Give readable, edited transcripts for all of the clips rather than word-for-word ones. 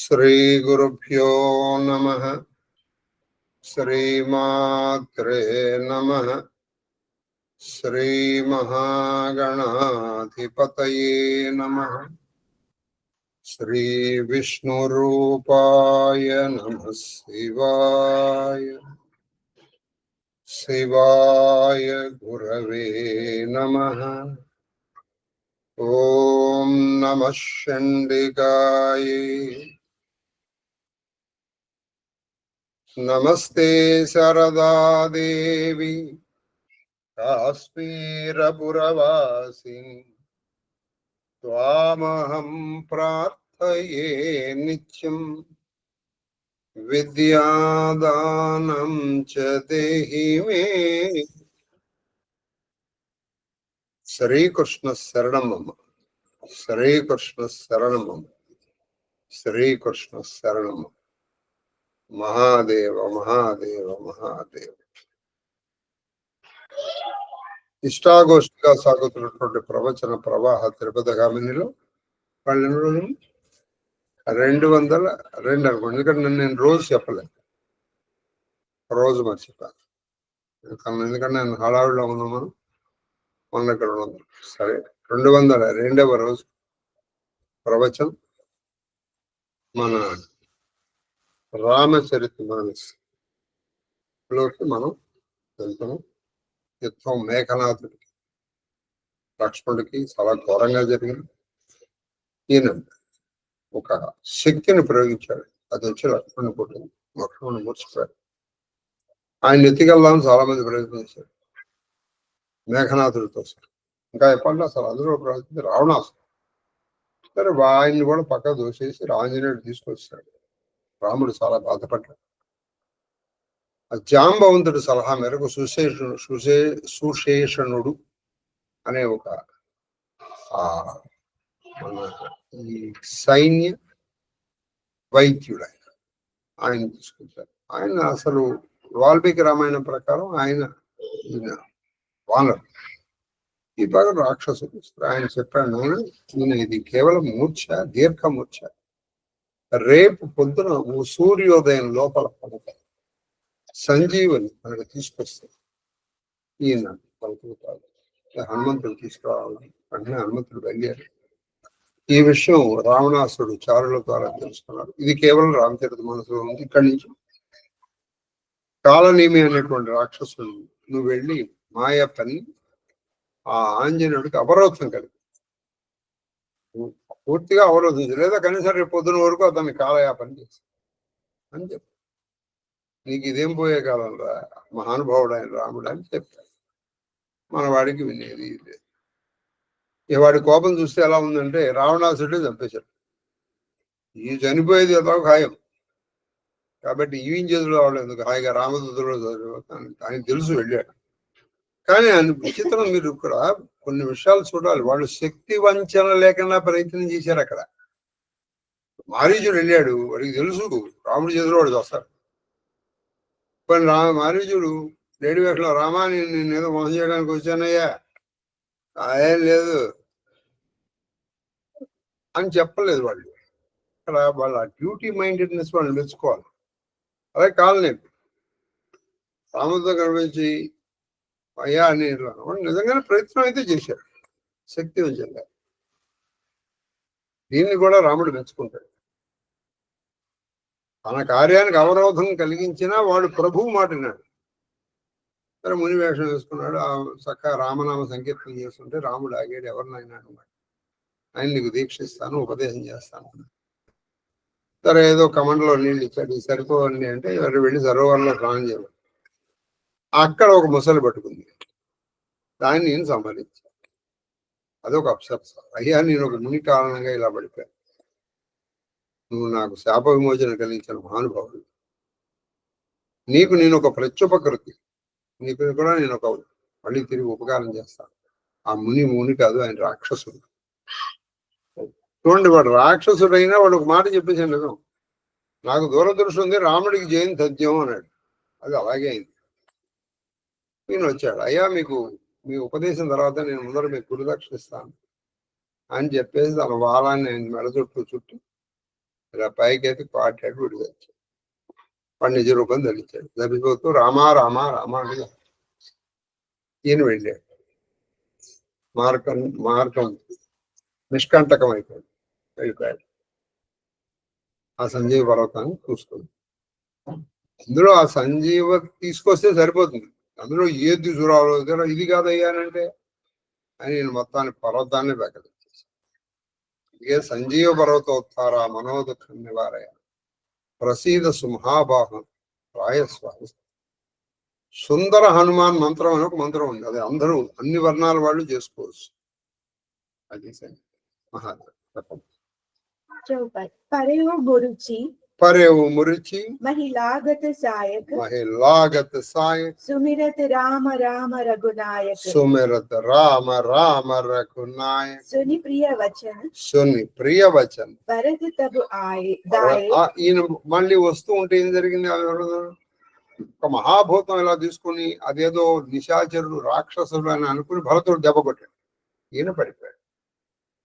శ్రీగురుభ్యో నమః. శ్రీమాత్రే నమః. శ్రీమహాగణాధిపతయే నమః. శ్రీవిష్ణురూపాయ నమః. శివాయ శివాయ గురవే నమః. ఓం నమః షణ్డికాయ. నమస్తే శారదాదేవి కాశ్మీరపురవాసిని. త్వామహం ప్రార్థయే నిత్యం. విద్యాదానం చ దేహి మే. శ్రీకృష్ణ శరణమమ్మ. శ్రీకృష్ణ శరణమమ్మ. శ్రీకృష్ణ శరణమ్మ. మహాదేవ మహాదేవ మహాదేవ. ఇష్టాగోష్ఠిగా సాగుతున్నటువంటి ప్రవచన ప్రవాహ త్రిపదగామినిలో 202 అనుకోండి. ఎందుకంటే నేను రోజు చెప్పలేదు, రోజు మర్చిపోయాను. ఎందుకంటే నేను హడావిడిలో ఉన్నాం. మనం ఇక్కడ 200 సరే 202వ రోజు ప్రవచనం మన రామచరితమానస్లోకి మనం వెళ్తున్నాం. యుద్ధం మేఘనాథుడికి లక్ష్మణుడికి చాలా ఘోరంగా జరిగింది. ఈయన ఒక శక్తిని ప్రయోగించాడు, అది వచ్చి లక్ష్మణుని కొట్టింది. లక్ష్మణుని మూర్చిపోయాడు. ఆయన ఎత్తికెళ్దామని చాలా మంది ప్రయత్నం చేశారు మేఘనాథుడితో సార్. ఇంకా చెప్పండి, అసలు అందులో ప్రయత్నం రావణాసుడు. సరే ఆయన్ని కూడా పక్క దోసేసి ఆంజనేయుడు తీసుకొచ్చాడు. రాముడు చాలా బాధపడ్డాడు. ఆ జాంబవంతుడి సలహా మేరకు సుశేషణుడు అనే ఒక మన ఈ సైన్య వైద్యుడు ఆయన తీసుకొచ్చారు. ఆయన అసలు వాల్మీకి రామాయణం ప్రకారం ఆయన వానరు, ఈ బాగా రాక్షసుడు. ఆయన చెప్పాడు, నేను ఇది కేవలం మూర్ఛ, దీర్ఘ మూర్ఛ. రేపు పొద్దున సూర్యోదయం లోపల పడతాయి, సంజీవని మనకు తీసుకొస్తాయి. ఈయన పలుకుతాడు. హనుమంతుడు తీసుకురావాలి అంటే హనుమంతుడు వెళ్ళారు. ఈ విషయం రావణాసుడు చారుల ద్వారా తెలుసుకున్నాడు. ఇది కేవలం రామచరిత మనసులో ఉంది. ఇక్కడి నుంచి కాలనేమి అనేటువంటి రాక్షసుడు నువ్వు వెళ్ళి మాయా పని ఆ ఆంజనేయుడికి అవరోధం కలిగి పూర్తిగా అవరోధించు, లేదా కనీసం రేపు పొద్దున వరకు అతన్ని కాలయాపన చేసి అని చెప్పు. నీకు ఇదేం పోయే కాలం రా, మహానుభావుడు ఆయన రాముడు అని చెప్తాడు. మన వాడికి వినేది ఇదే. వాడి కోపం చూస్తే ఎలా ఉందంటే రావణాసుడే చంపేశాడు. ఈ చనిపోయేది ఎలా ఖాయం కాబట్టి ఈయన చేతులు రావడం ఎందుకు, హాయిగా రామదూతలో ఆయన తెలుసు వెళ్ళాడు. కానీ ఆయన విచిత్రం, మీరు ఇక్కడ కొన్ని విషయాలు చూడాలి. వాళ్ళు శక్తి వంచన లేకుండా ప్రయత్నం చేశారు. అక్కడ మారీచుడు వెళ్ళాడు, వాడికి తెలుసు రాముడి చేతిలో వాడు వస్తాడు. కానీ మారీచుడు లేడి వేషంలో రామా నేను ఏదో మోసం చేయడానికి వచ్చానయ్యా, ఏం లేదు అని చెప్పలేదు. వాళ్ళు ఇక్కడ వాళ్ళ డ్యూటీ మైండెడ్నెస్ వాళ్ళు మెచ్చుకోవాలి. అలాగే కాలనేమి రాముడితో కనిపించి అయ్యా అని నిజంగానే ప్రయత్నం అయితే చేశాడు శక్తి వంచంగా. దీన్ని కూడా రాముడు మెచ్చుకుంటాడు. తన కార్యానికి అవరోధం కలిగించినా వాడు ప్రభువు మాటినాడు. సరే ముని వేషం వేసుకున్నాడు. ఆ చక్కగా రామనామ సంకీర్తన చేస్తుంటే రాముడు ఆగాడు. ఎవరినైనా అన్నమాట, ఆయన నీకు దీక్ష ఇస్తాను, ఉపదేశం చేస్తాను. సరే ఏదో కమండలో నీళ్ళు ఇచ్చాడు. సరిపోవండి అంటే ఎవరు వెళ్ళి సరోవరంలో స్నానం చేయడం. అక్కడ ఒక ముసలి పట్టుకుంది, దాన్ని నేను సంహరించాను. అదొక అప్సరస. అయ్యా నేను ఒక ముని కారణంగా ఇలా పడిపోయాను, నువ్వు నాకు శాప విమోచన కలిగించిన మహానుభావుడు, నీకు నేను ఒక ప్రత్యుపకృతి, నీకు కూడా నేను ఒక మళ్ళీ తిరిగి ఉపకారం చేస్తాను. ఆ ముని కాదు, ఆయన రాక్షసుడు. చూడండి, వాడు రాక్షసుడైనా వాడు ఒక మాట చెప్పేసాను, నిజం నాకు దూరదృష్టి ఉంది, రాముడికి జయం తథ్యం అన్నాడు. అది అలాగే అయింది. ఈయన వచ్చాడు, అయ్యా మీకు మీ ఉపదేశం తర్వాత నేను ముందర మీకు గురుదక్షిణ ఇస్తాను అని చెప్పేసి తన వారాన్ని ఆయన మెడ చుట్టూ ఇలా పైకైతే పాటాడు విడుదల వాడు నిజ రూపం ధరించాడు. ధరిపోతూ రామా రామా రామా అని ఈయన వెళ్ళాడు. మార్గం నిష్కంటకం అయిపోయింది, వెళ్ళిపోయాడు. ఆ సంజీవ పర్వతాన్ని చూసుకుంది. అందులో ఆ సంజీవ తీసుకొస్తే సరిపోతుంది, అందులో ఏది తీసుకురావాలో ఇది కాదయ్యానంటే అని నేను మొత్తాన్ని పర్వతాన్ని బెక్కదించేసి ఇదే సంజీవ పర్వతోత్తార మనోదుఖం నివారయ ప్రసీద సుమహాబాహం రాయస్వామి. సుందర హనుమాన్ మంత్రం అని ఒక మంత్రం ఉంది, అది అందరూ అన్ని వర్ణాల వాళ్ళు చేసుకోవచ్చు. అది మహాదేవ్ పరేవు మురుచి महिलागत सायक सुमिरत राम राम रघुनायक सुनि प्रिय वचन भरत तब आए ఈయన మళ్ళీ వస్తూ ఉంటే ఏం జరిగింది? ఒక మహాభూతం ఇలా తీసుకుని అదేదో నిశాచరుడు రాక్షసుడు అని అనుకుని భరతుడు దెబ్బ కొట్టాడు. ఈయన పడిపోయాడు.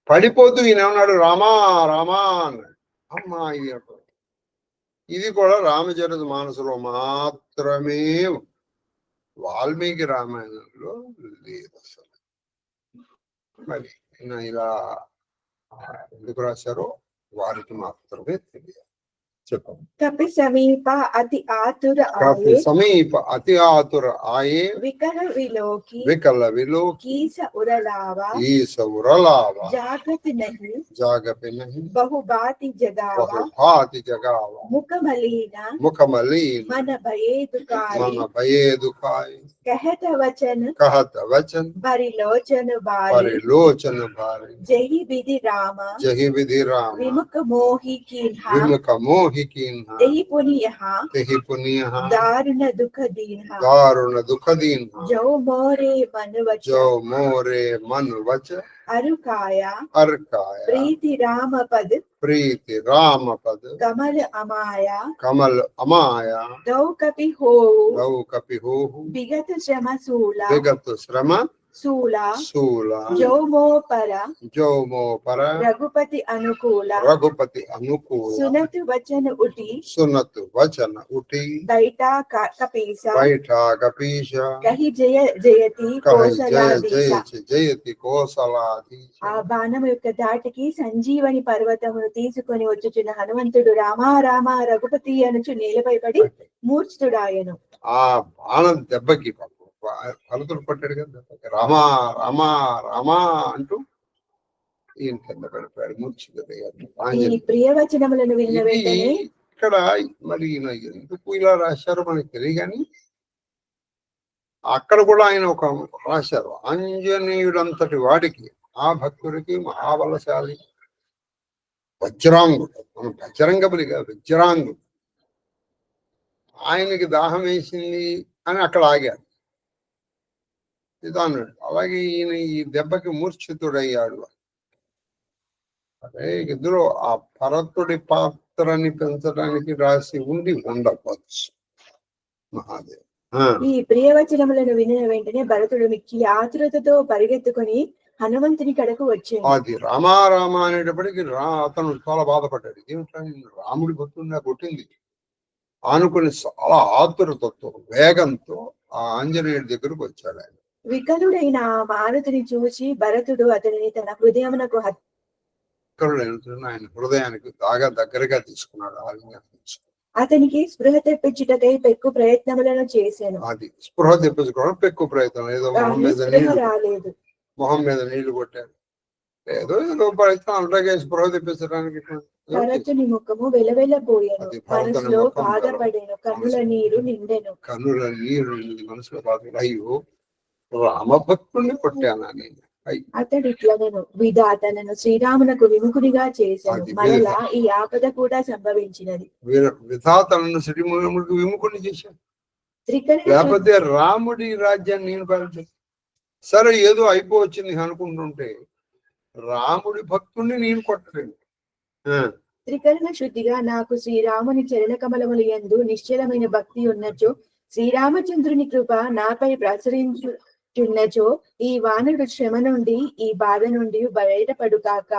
పడిపోతూ ఈయన ఏమన్నాడు? రామా రామా అన్నాడు. అమ్మా ఇది కూడా రామచరిత మానసులో మాత్రమే, వాల్మీకి రామాయణంలో లేదు అసలు. మరి ఇలా ఎందుకు రాశారో వారికి మాత్రమే తెలియదు. చెప్పండి. కపి సమీప అతి ఆతుర ఆయే వికల విలోకి కీస ఉరలావా జాగతి నహి బహుబాతి జగావా ముఖమలీన మన భయేదుకాయ कहत वचन परिलोचन भारी जही विधि राम विमुख मोहि कीन्हा तेहि पुनियहा दारुण दुख दीन्हा जो मोरे मन वच अरुकाया प्रीति राम पद कमल अमाया दौ कपि हो विगत श्रम सूला जो मो पर रघुपति अनुकूल सुनत वचन उठी बैठा कपीसा कही जयति कौसलाधीश. ఆ బాణం యొక్క దాటికి సంజీవని పర్వతమును తీసుకొని వచ్చుచున్న హనుమంతుడు రామా రామా రఘుపతి అనుచు నేలపై పడి మూర్ఛితుడాయను. ఆ బాణం దెబ్బకి భరతుడు పట్టాడు కదా, రామా రామా రామా అంటూ ఈయన కింద పడిపోయాడు, మూర్ఛితుడయ్యాడు. ఈ ప్రియవచనములను విన్న వెంటనే ఇక్కడ మరి ఎందుకు ఇలా రాశారో మనకి తెలియదు, కానీ అక్కడ కూడా ఆయన ఒక రాశారు. ఆంజనేయుడంతటి వాడికి, ఆ భక్తుడికి మహాబలశాలి వజ్రాంగుడు, మన బజరంగ బలిగా వజ్రాంగుడు, ఆయనకి దాహం వేసింది అని అక్కడ ఆగాడు అన్నాడు. అలాగే ఈయన ఈ దెబ్బకి మూర్ఛితుడయ్యాడు. అదే ఇందులో ఆ భరతుడి పాత్రని పెంచడానికి రాసి ఉండవచ్చు. మహాదేవ్ ఈ ప్రియవచనములను వినిన వెంటనే భరతుడు మిక్కిలి ఆతురతతో పరిగెత్తుకొని హనుమంతుని కడకు వచ్చాడు. అది రామా రామ అనేటప్పటికి అతను చాలా బాధపడ్డాడు. ఏమిటంటే రాముడి భక్తుడిని కొట్టింది అనుకుని చాలా ఆతురతతో వేగంతో ఆ ఆంజనేయుడి దగ్గరకు వచ్చాడు. ఆయన వికలుడైన ఆ మారుతిని చూసి భరతుడు అతనిని తన హృదయమునకు ఆయన హృదయానికి బాగా దగ్గరగా తీసుకున్నాడు. అతనికి స్పృహ తెప్పించుటకై పెక్కు ప్రయత్నములను చేశాను. అది స్పృహ తెప్పించుకోవడం పెక్కు ప్రయత్నం. ఏదో రాలేదు, మొహం మీద నీళ్లు కొట్టాడు, ఏదో ప్రయత్నం అలాగే స్పృహ తెప్పించడానికి. భరతుని ముఖము వెలవెలబోయాను, మనసులో బాధపడేను, కన్నుల నీరు నిండెను. మనసులో బాధ, అయ్యో రామభక్తుడిని కొట్టానా నేను. అతడు ఇట్లనను, విధాతనను శ్రీరామునకు విముఖునిగా చేశాను, మరలా ఈ ఆపద కూడా సంభవించినది. విధాతలను శ్రీరాముడికి విముఖుని చేశాను, లేకపోతే రాముడి రాజ్యాన్ని నేను పాలించాను. సరే ఏదో అయిపోవచ్చింది అనుకుంటుంటే రాముడి భక్తుడిని నేను కొట్టలేను. త్రికరణ శుద్ధిగా నాకు శ్రీరాముని చరణ కమలములు యందు నిశ్చలమైన భక్తి ఉన్నచో, శ్రీరామచంద్రుని కృప నాపై ప్రసరించుచున్నచో, ఈ వానరుడు శ్రమ నుండి ఈ బాధ నుండి బయటపడుగాక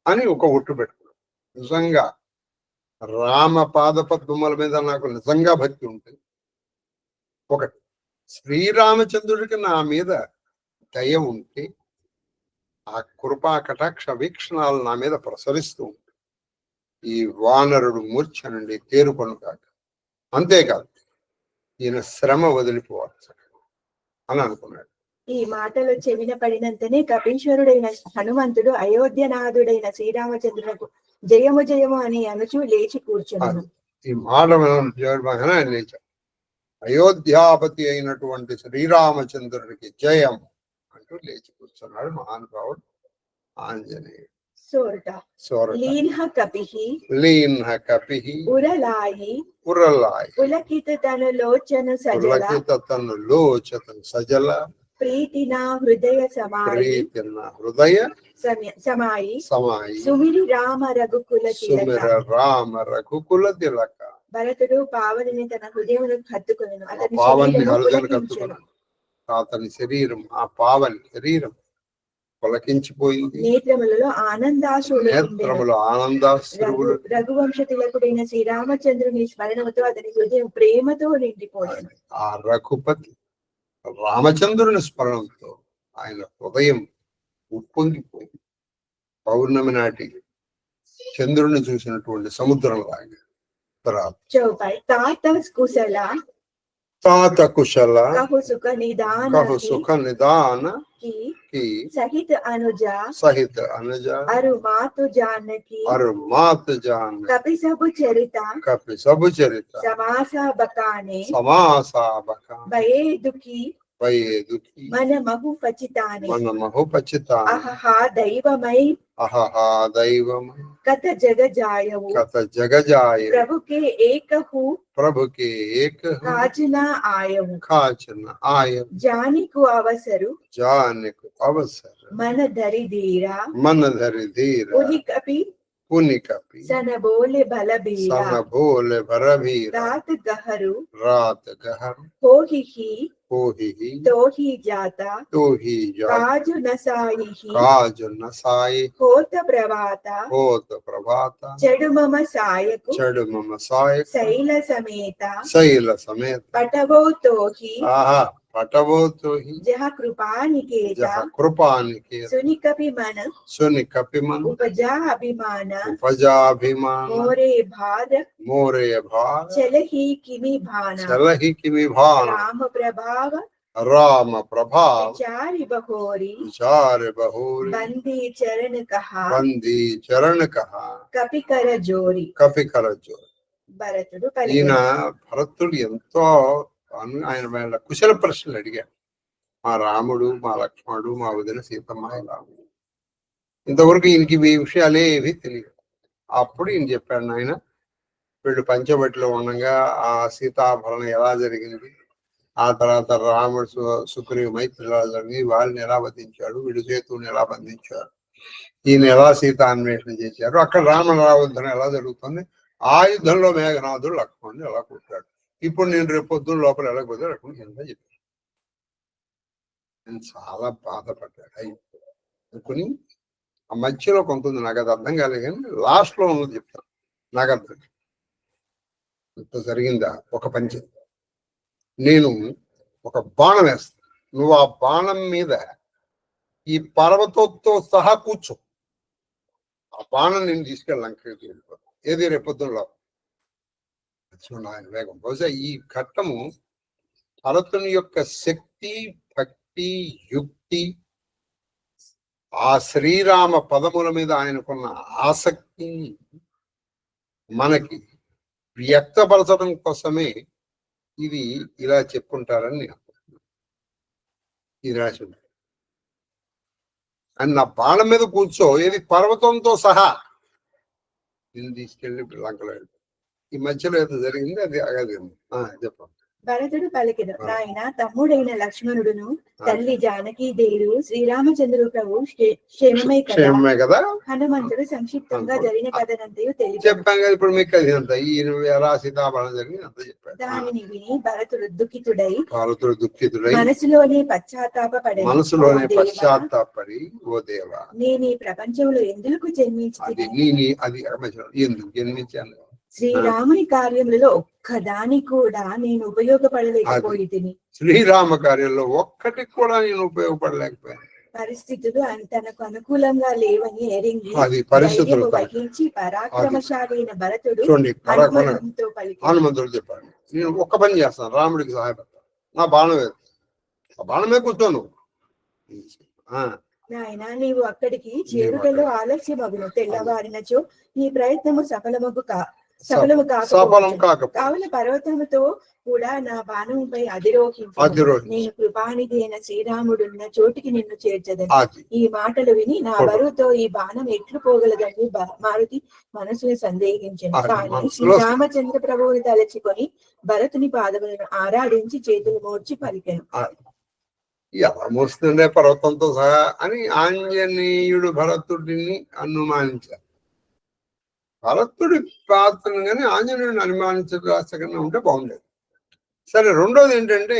అని ఒక ఒట్టు పెట్టుకున్నాడు. నిజంగా రామ పాదపద్మముల మీద నాకు నిజంగా భక్తి ఉంటుంది. ఒకటి, శ్రీరామచంద్రుడికి నా మీద దయ ఉంటే ఆ కృపా కటాక్ష వీక్షణాలు నా మీద ప్రసరిస్తూ ఉంటాయి. ఈ వానరుడు మూర్ఛ నుండి తేరుకొను కాక, అంతేకాదు ఈయన శ్రమ వదిలిపోవచ్చు అని అనుకున్నాడు. ఈ మాటలు చెవిన పడినంతనే కపీశ్వరుడైన హనుమంతుడు అయోధ్యనాథుడైన శ్రీరామచంద్రులకు జయము జయము అని అనుచు లేచి కూర్చున్నాడు. ఈ మాట ఆయన లేచాడు. అయోధ్యాపతి అయినటువంటి శ్రీరామచంద్రుడికి జయం అంటూ లేచి కూర్చున్నాడు మహానుభావుడు ఆంజనేయుడు. లీన్హ కపిః ఉరలాయి పులకిత తను లోచను సజల ప్రీతినా హృదయ సమాయి సుమిరి రామ రఘుకుల తిలక. భరతుడు పావనిని తన హృదయమును హత్తుకొనెను. అతని శరీరం, ఆ పావని శరీరం పులకించిపోయింది. నేత్రములలో ఆనందాశ్రువులు. రఘువంశ తిలకుడైన శ్రీరామచంద్రుని స్మరణముతో అతని హృదయం ప్రేమతో నిండిపోయింది. ఆ రఘుపతి రామచంద్రుని స్మరణంతో ఆయన హృదయం ఉప్పొంగిపోయింది. పౌర్ణమి నాటి చంద్రుని చూసినటువంటి సముద్రం లాగా. तात कुशल कहु सुख निदान की सहित अनुजा अरु मातु जानकी कपि सब चरिता समासा बकाने भये दुखी मन महु पचिताने अहहा दैवमय कथ जग जायऊ प्रभु के एक काचना आयऊ जानिकु अवसरु मन धरि धीरा पुनि कपि सन बोले भलबीरा रात गहरू होहि तो ही जाता काजु नसाई होत प्रभाता चडु मम सायकु शैल समेत पटवो तो ही जह कृपानिकेता सुनि कपि मन उपजा अभिमान मोरे भार चलहि किमि भाना राम प्रभाव चारि बहोरी बंदी चरण कहा कपि कर जोरी భరతుడు ఎంతో ఆయన కుశల ప్రశ్నలు అడిగాడు. మా రాముడు, మా లక్ష్మణుడు, మా వదిన సీతమ్మ ఇలా. ఇంతవరకు ఈయనకి ఈ విషయాలే ఏవి తెలియదు. అప్పుడు ఈయన చెప్పాడు, నాయన వీళ్ళు పంచబట్టిలో ఉండగా ఆ సీతాభరణం ఎలా జరిగింది, ఆ తర్వాత రాముడు సుగ్రీవ మైత్రి ఎలా జరిగింది, వాళ్ళని ఎలా బంధించాడు, వీడు సేతువుని ఎలా బంధించాడు, ఈయన ఎలా సీత అన్వేషణ చేశారు, అక్కడ రామరావద్ధం ఎలా జరుగుతుంది, ఆ యుద్ధంలో మేఘనాథుడు లక్ష్మణుడు ఎలా కొట్టాడు, ఇప్పుడు నేను రేపు పొద్దున్న లోపల వెళ్ళకపోతే లక్ష్మణుడు ఎంత చెప్పాను. నేను చాలా బాధపడ్డాడు అనుకుని ఆ మధ్యలో కొంత నాకు అది అర్థం కాలేదు, కానీ లాస్ట్ లో ఉన్నది చెప్తాను. నాకు అర్థం ఇంత జరిగిందా, ఒక పంచి నేను ఒక బాణం వేస్తాను, నువ్వు ఆ బాణం మీద ఈ పర్వతంతో సహా కూర్చో, ఆ బాణం నేను తీసుకెళ్ళి లంకకి వెళ్ళిపోతాను, ఏది రేపొద్దులో. ఆయన వేగం బహుశా ఈ ఘట్టము భరతుని యొక్క శక్తి, భక్తి, యుక్తి, ఆ శ్రీరామ పదముల మీద ఆయనకున్న ఆసక్తి మనకి వ్యక్తపరచడం కోసమే ఇది ఇలా చెప్పుకుంటారని నేను అనుకుంటున్నాను. ఇది రాసి ఉంటాడు. అని నా బాణం మీద కూర్చో, ఏది పర్వతంతో సహా నేను తీసుకెళ్ళి లంకలో. ఈ మధ్యలో ఏదో జరిగింది, అది చెప్పండి. భరతుడు పలికెను, నాయన తమ్ముడైన లక్ష్మణుడును తల్లి జానకి దేవుడు శ్రీరామచంద్రుడు ప్రభు క్షేమమే కదా. హనుమంతుడు సంక్షిప్తంగా జరిగిన కథనంతయు చెప్పాం కదా. ఇప్పుడు మీకు అది అంత ఈ సీతాభరణం జరిగింది అంత చెప్పాడు. దానిని విని భరతుడు దుఃఖితుడై మనసులోనే పశ్చాత్తాపడి, ఓ దేవా, నేను ఈ ప్రపంచంలో ఎందుకు జన్మించి అది ఎందుకు జన్మించాను, శ్రీరాముని కార్యములలో ఒక్కదాని కూడా నేను ఉపయోగపడలేకపోయి తిని. శ్రీరామ కార్యంలో ఒక్కటికి కూడా నేను ఉపయోగపడలేకపోయాను. పరిస్థితులు తనకు అనుకూలంగా లేవని ఎరింగి అది పరిస్థితులు వహించి పరాక్రమశాలైన భరతుడు హనుమంతుడు చెప్పాడు, నేను ఒక్క పని చేస్తాను, రాముడికి సహాయపడతాను, నా బాణం వేస్తాను, ఆ బాణమే కూర్చోను. నాయన నీవు అక్కడికి చేరుటలో ఆలస్యం అగును, తెల్లవారినచో నీ ప్రయత్నము సఫలము కాక కావున పర్వతముతో కూడా నా బాణముపై అధిరోహించు, నేను కృపానిధి అయిన శ్రీరాముడున్న చోటికి నిన్ను చేర్చదని. ఈ మాటలు విని నా బరువుతో ఈ బాణం ఎట్లు పోగలదని మారుతి మనసుని సందేహించను. కానీ శ్రీరామచంద్ర ప్రభువుని తలచుకొని భరతుని పాదములను ఆరాధించి చేతులు మోర్చి పలికెను. ఎలా మోస్తుండే పర్వతంతో సహా అని ఆంజనేయుడు భరతుడిని అనుమానించారు. భరతుడి పాత్రను కానీ ఆంజనేయుడిని అనుమానించకుండా ఉంటే బాగుండేది. సరే, రెండోది ఏంటంటే,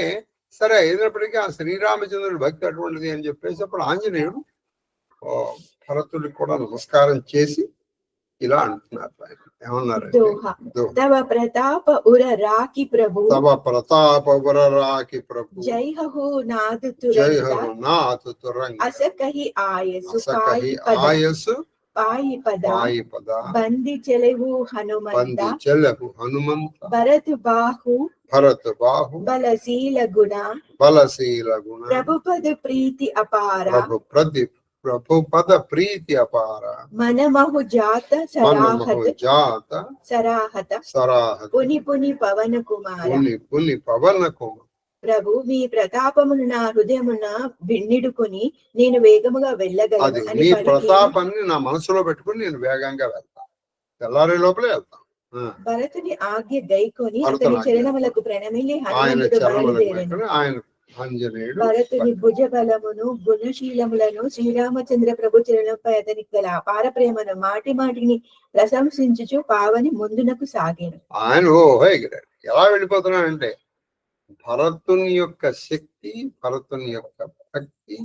సరే అయినప్పటికీ ఆ శ్రీరామచంద్రుడి భక్తి అటువంటిది అని చెప్పేసి అప్పుడు ఆంజనేయుడు భరతుడికి కూడా నమస్కారం చేసి ఇలా అంటున్నారు. ఏమన్నారు? తవ ప్రతాప ఉర రాకి ప్రభు, తవ ప్రతాప ఉర రాకి ప్రభు, జై హో నాథు తురంగ అసకహి ఆయసు ఆయసు పాయిపద బంది చెలవు హనుమంత భరతు బాహు బలశీల గుణ ప్రభుపద ప్రీతి అపార ప్రభుపద ప్రీతి అపార మనమహు జాత సరాహత పుని పుని పవన కుమార ప్రభు మీ ప్రతాపమును నా హృదయమున విన్నిడుకొని నేను వేగముగా వెళ్ళగలను. నీ ప్రతాపాన్ని నా మనసులో పెట్టుకుని నేను వేగంగా వెళ్తాను, తెల్లారే లోపలే వెళ్తాను. భరతుని ఆజ్ఞ గైకొని అతని చరణములకు ప్రణమిల్లి హనుమంతుడు బయలుదేరెను. భరతుని భుజ బలమును గుణశీలములను శ్రీరామచంద్ర ప్రభు చరణంపై అతనికి గల అపార ప్రేమను మాటి మాటిని ప్రశంసించుచు పావని ముందునకు సాగాను. ఆయన ఎలా వెళ్ళిపోతున్నాడంటే భరతుని యొక్క శక్తి, భరతుని యొక్క భక్తి,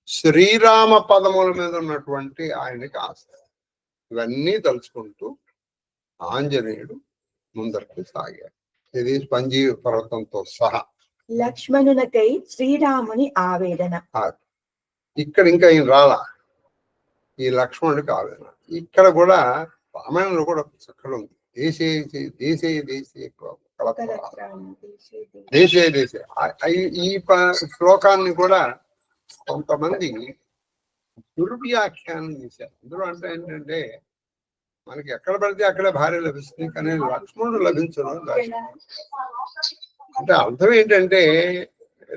శ్రీరామ పదముల మీద ఉన్నటువంటి ఆయనకి ఆశ, ఇవన్నీ తలుచుకుంటూ ఆంజనేయుడు ముందరికి సాగాడు. ఇది సంజీవ పర్వతంతో సహా. లక్ష్మణునకై శ్రీరాముని ఆవేదన. ఇక్కడ ఇంకా ఈయన రాలా, ఈ లక్ష్మణుడికి ఆవేదన. ఇక్కడ కూడా రామాయణంలో కూడా చక్కగా ఉంది. దేశే ఈ శ్లోకాన్ని కూడా కొంతమంది దుర్వ్యాఖ్యానం చేశారు. అందులో అంటే ఏంటంటే, మనకి ఎక్కడ పడితే అక్కడే భార్య లభిస్తుంది కానీ లక్ష్మణుడు లభించడం అంటే అర్థం ఏంటంటే,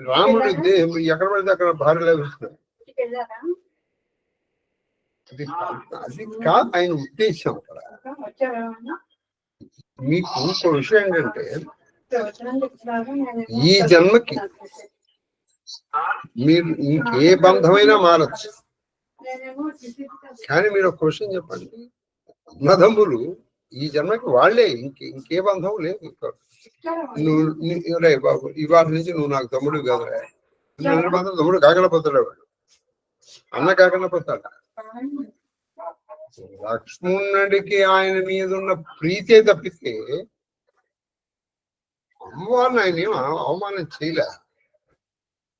రాముడి ఎక్కడ పడితే అక్కడ భార్య లభిస్తుంది. అది కాదు ఆయన ఉద్దేశం. అక్కడ మీకు ఇంకో విషయం ఏంటంటే, ఈ జన్మకి మీరు ఇంకే బంధమైనా మారచ్చు, కానీ మీరు ఒక క్వశ్చన్ చెప్పండి, అన్నదమ్ములు ఈ జన్మకి వాళ్లే, ఇంకే బంధం లేదు. నువ్వు రే బాబు, ఇవాళ నుంచి నువ్వు నాకు తమ్ముడు కాదురా, మాత్రం తమ్ముడు కాకుండా పోతాడు, వాడు అన్న కాకుండా పోతాడు. లక్ష్మణుడికి ఆయన మీద ఉన్న ప్రీతే తప్పితే అమ్మవారిని ఆయన ఏం అవమానం చేయలే.